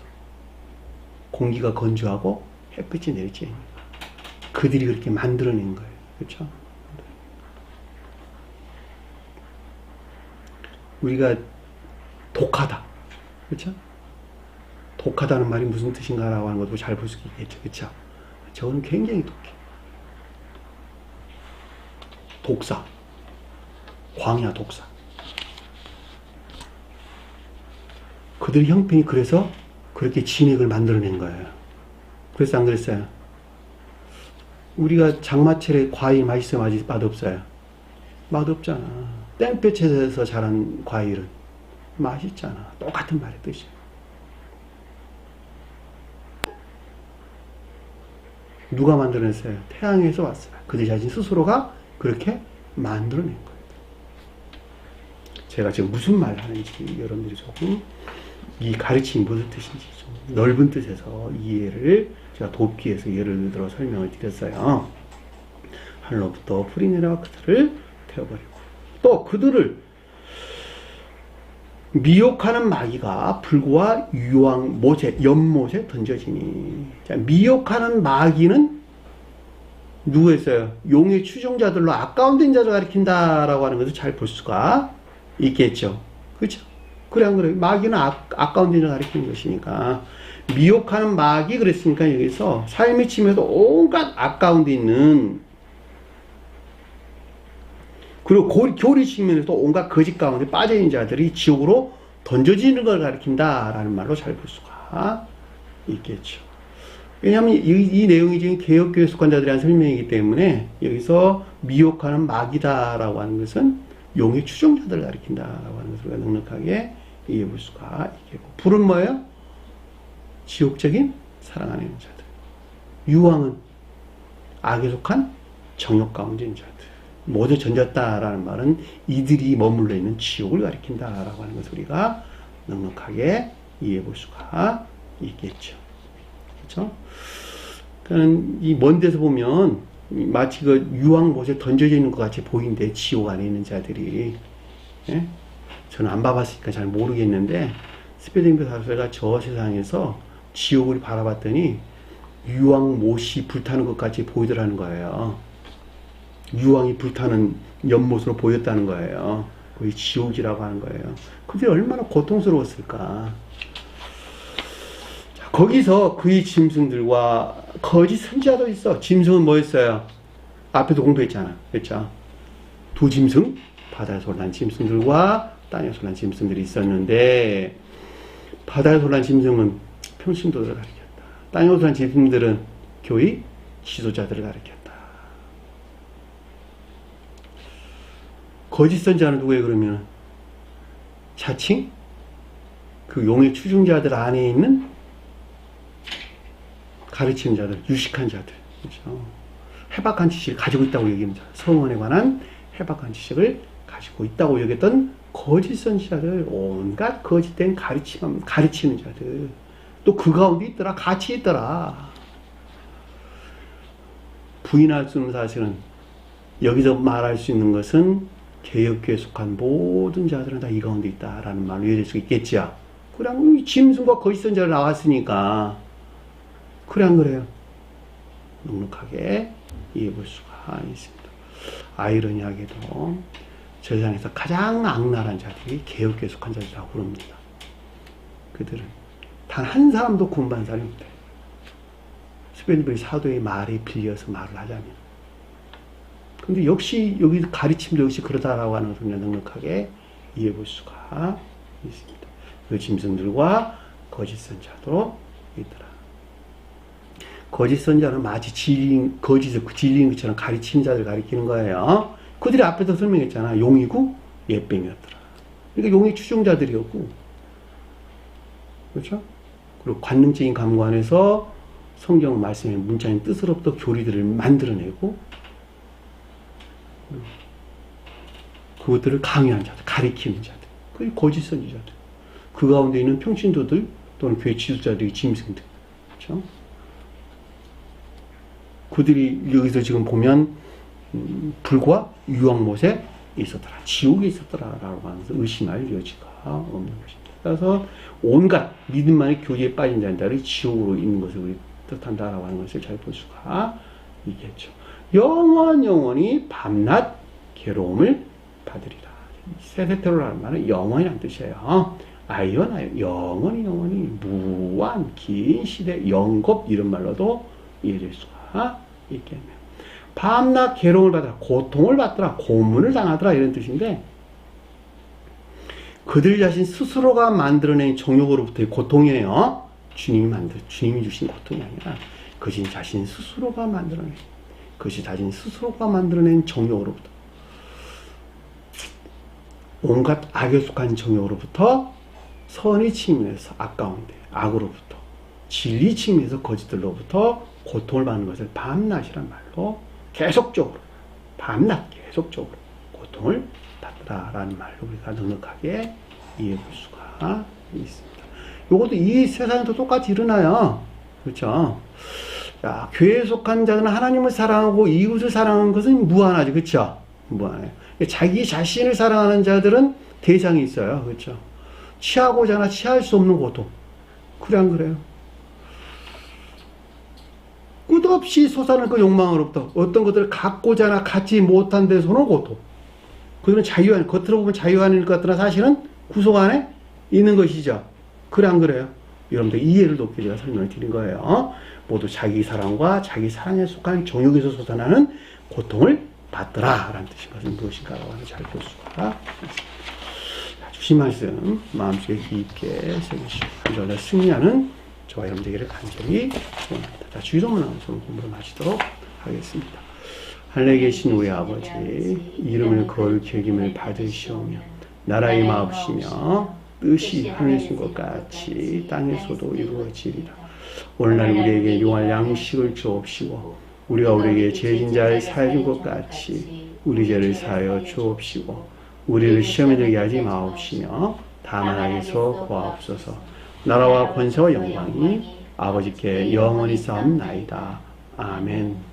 공기가 건조하고 햇빛이 내리쬐니까 그들이 그렇게 만들어낸 거예요. 그렇죠? 우리가 독하다. 그렇죠? 독하다는 말이 무슨 뜻인가라고 하는 것도 잘 볼 수 있겠죠. 그렇죠? 저는 굉장히 독해. 독사. 광야 독사. 그들 형편이 그래서 그렇게 진액을 만들어낸 거예요. 그래서 안 그랬어요? 우리가 장마철에 과일 맛있어요? 맛없어요? 맛없잖아. 땡볕에서 자란 과일은 맛있잖아. 똑같은 말의 뜻이에요. 누가 만들어냈어요? 태양에서 왔어요. 그들 자신 스스로가 그렇게 만들어낸 거예요. 제가 지금 무슨 말을 하는지 여러분들이 조금 이 가르침이 무슨 뜻인지 좀 넓은 뜻에서 이해를 제가 돕기 위해서 예를 들어 설명을 드렸어요. 하늘로부터 불이 내려와 그들을 태워버리고 또 그들을 미혹하는 마귀가 불과 유황 못에 연못에 던져지니. 자, 미혹하는 마귀는 누구였어요? 용의 추종자들로 아까운 된 자를 가리킨다라고 하는 것을 잘 볼 수가 있겠죠. 그렇죠? 그래 안 그래요? 마귀는 아까운 된 자를 가리키는 것이니까 미혹하는 마귀 그랬으니까 여기서 삶의 침에도 온갖 아까운 데 있는 그리고 교리 측면에서 온갖 거짓 가운데 빠져있는 자들이 지옥으로 던져지는 걸 가리킨다라는 말로 잘 볼 수가 있겠죠. 왜냐하면 이 내용이 지금 개혁교회 속한 자들에 대한 설명이기 때문에 여기서 미혹하는 마귀다라고 하는 것은 용의 추종자들을 가리킨다라고 하는 것을 우리가 넉넉하게 이해해 볼 수가 있겠고 불은 뭐예요? 지옥적인 사랑 안에 있는 자들. 유황은 악에 속한 정욕 가운데 있는 자들. 모두 전졌다라는 말은 이들이 머물러 있는 지옥을 가리킨다라고 하는 것을 우리가 넉넉하게 이해해 볼 수가 있겠죠. 그렇죠? 그러니까 이 먼 데서 보면 마치 그 유황못에 던져져 있는 것 같이 보이는데 지옥 안에 있는 자들이 예? 저는 안 봐봤으니까 잘 모르겠는데 스페딩배 사도가 저 세상에서 지옥을 바라봤더니 유황못이 불타는 것 같이 보이더라는 거예요. 유황이 불타는 연못으로 보였다는 거예요. 그게 지옥이라고 하는 거예요. 그들이 얼마나 고통스러웠을까. 자, 거기서 그의 짐승들과 거짓 선지자도 있어. 짐승은 뭐였어요? 앞에도 공부했잖아. 그렇죠? 두 짐승, 바다에서 올라온 짐승들과 땅에서 올라온 짐승들이 있었는데 바다에서 올라온 짐승은 평신도들을 가리켰다. 땅에서 올라온 짐승들은 교의 지도자들을 가리켰다. 거짓 선지자는 누구예요, 그러면? 자칭? 그 용의 추종자들 안에 있는 가르치는 자들, 유식한 자들. 그렇죠? 해박한 지식을 가지고 있다고 여기는 자. 성원에 관한 해박한 지식을 가지고 있다고 여겼던 거짓 선지자들, 온갖 거짓된 가르치는 자들. 또 그 가운데 있더라, 같이 있더라. 부인할 수 없는 사실은 여기서 말할 수 있는 것은 개혁교에 속한 모든 자들은 다 이 가운데 있다라는 말로 이해될 수 있겠죠. 그냥 짐승과 거짓 선지자가 나왔으니까 그래 안 그래요? 넉넉하게 이해해 볼 수가 있습니다. 아이러니하게도 저 세상에서 가장 악랄한 자들이 개혁교에 속한 자들이라고 부릅니다. 그들은 단 한 사람도 구원받은 사람이 없대. 스펜드버리 사도의 말에 빌려서 말을 하자면 근데 역시 여기 가르침도 역시 그러다라고 하는 것을 넉넉하게 이해해 볼 수가 있습니다. 그 짐승들과 거짓 선자도 있더라. 거짓 선자는 마치 거짓을 진리인 것처럼 가르치는 자들 가리키는 거예요. 그들이 앞에서 설명했잖아. 용이고 예병이었더라. 그러니까 용의 추종자들이었고, 그렇죠? 그리고 관능적인 감관에서 성경 말씀의 문자인 뜻으로부터 교리들을 만들어내고, 그것들을 강요한 자들, 가리키는 자들, 그게 거짓 선지자들. 그 가운데 있는 평신도들 또는 교회 지도자들이 짐승들, 그렇죠? 그들이 여기서 지금 보면 불과 유황못에 있었더라, 지옥에 있었더라라고 하면서 의심할 여지가 없는 것입니다. 그래서 온갖 믿음만의 교리에 빠진 자들이 지옥으로 있는 것을 우리 뜻한다라고 하는 것을 잘 볼 수가 있겠죠. 영원히 밤낮 괴로움을 받으리라. 세세테로라는 말은 영원이라는 뜻이에요. 아이언아이언, 영원히 무한 긴 시대, 영겁 이런 말로도 이해될 수가 있겠네요. 밤낮 괴로움을 받으라, 고통을 받더라, 고문을 당하더라 이런 뜻인데, 그들 자신 스스로가 만들어낸 정욕으로부터의 고통이에요. 주님이 주신 고통이 아니라 그것이 자신 스스로가 만들어낸, 그것이 자신 스스로가 만들어낸 정욕으로부터, 온갖 악에 속한 정욕으로부터 선의 측면에서 아까운데 악으로부터, 진리 측면에서 거짓들로부터 고통을 받는 것을 밤낮이란 말로 계속적으로, 밤낮 계속적으로 고통을 받더라라는 말로 우리가 넉넉하게 이해해 볼 수가 있습니다. 이것도 이 세상에도 똑같이 일어나요. 그렇죠? 자, 교회에 속한 자들은 하나님을 사랑하고 이웃을 사랑하는 것은 무한하죠. 그렇죠? 무한해요. 자기 자신을 사랑하는 자들은 대상이 있어요. 그렇죠? 취하고자 하나 취할 수 없는 고통. 그래 안 그래요? 끝없이 솟아나는 그 욕망으로부터 어떤 것들을 갖고자 하나 갖지 못한 데서는 고통. 그들은 자유한, 겉으로 보면 자유한일 것 같으나 사실은 구속 안에 있는 것이죠. 그래 안 그래요? 여러분들 이해를 돕게 제가 설명을 드린 거예요. 모두 자기 사랑과 자기 사랑에 속한 정욕에서 솟아나는 고통을 받더라 라는 뜻인 것은 무엇인가라고 하는 잘 볼 수가 있습니다. 주신 말씀 마음속에 깊게 새기시고 한절날 승리하는 저와 여러분 되기를 간절히 소원합니다. 자, 주기도문 하면서 공부를 마치도록 하겠습니다. 하늘에 계신 우리 아버지, 이름을 거룩히 여김을 받으시오며 나라의 마옵시며 뜻이 하늘에신 것 같이 땅에서도 이루어지리라. 오늘날 우리에게 용할 양식을 주옵시고 우리가 우리에게 죄진 자를 사하여 준 것 같이 우리 죄를 사하여 주옵시고 우리를 시험에 들게 하지 마옵시며 다만 악에서 구하옵소서. 나라와 권세와 영광이 아버지께 영원히 쌓옵나이다. 아멘.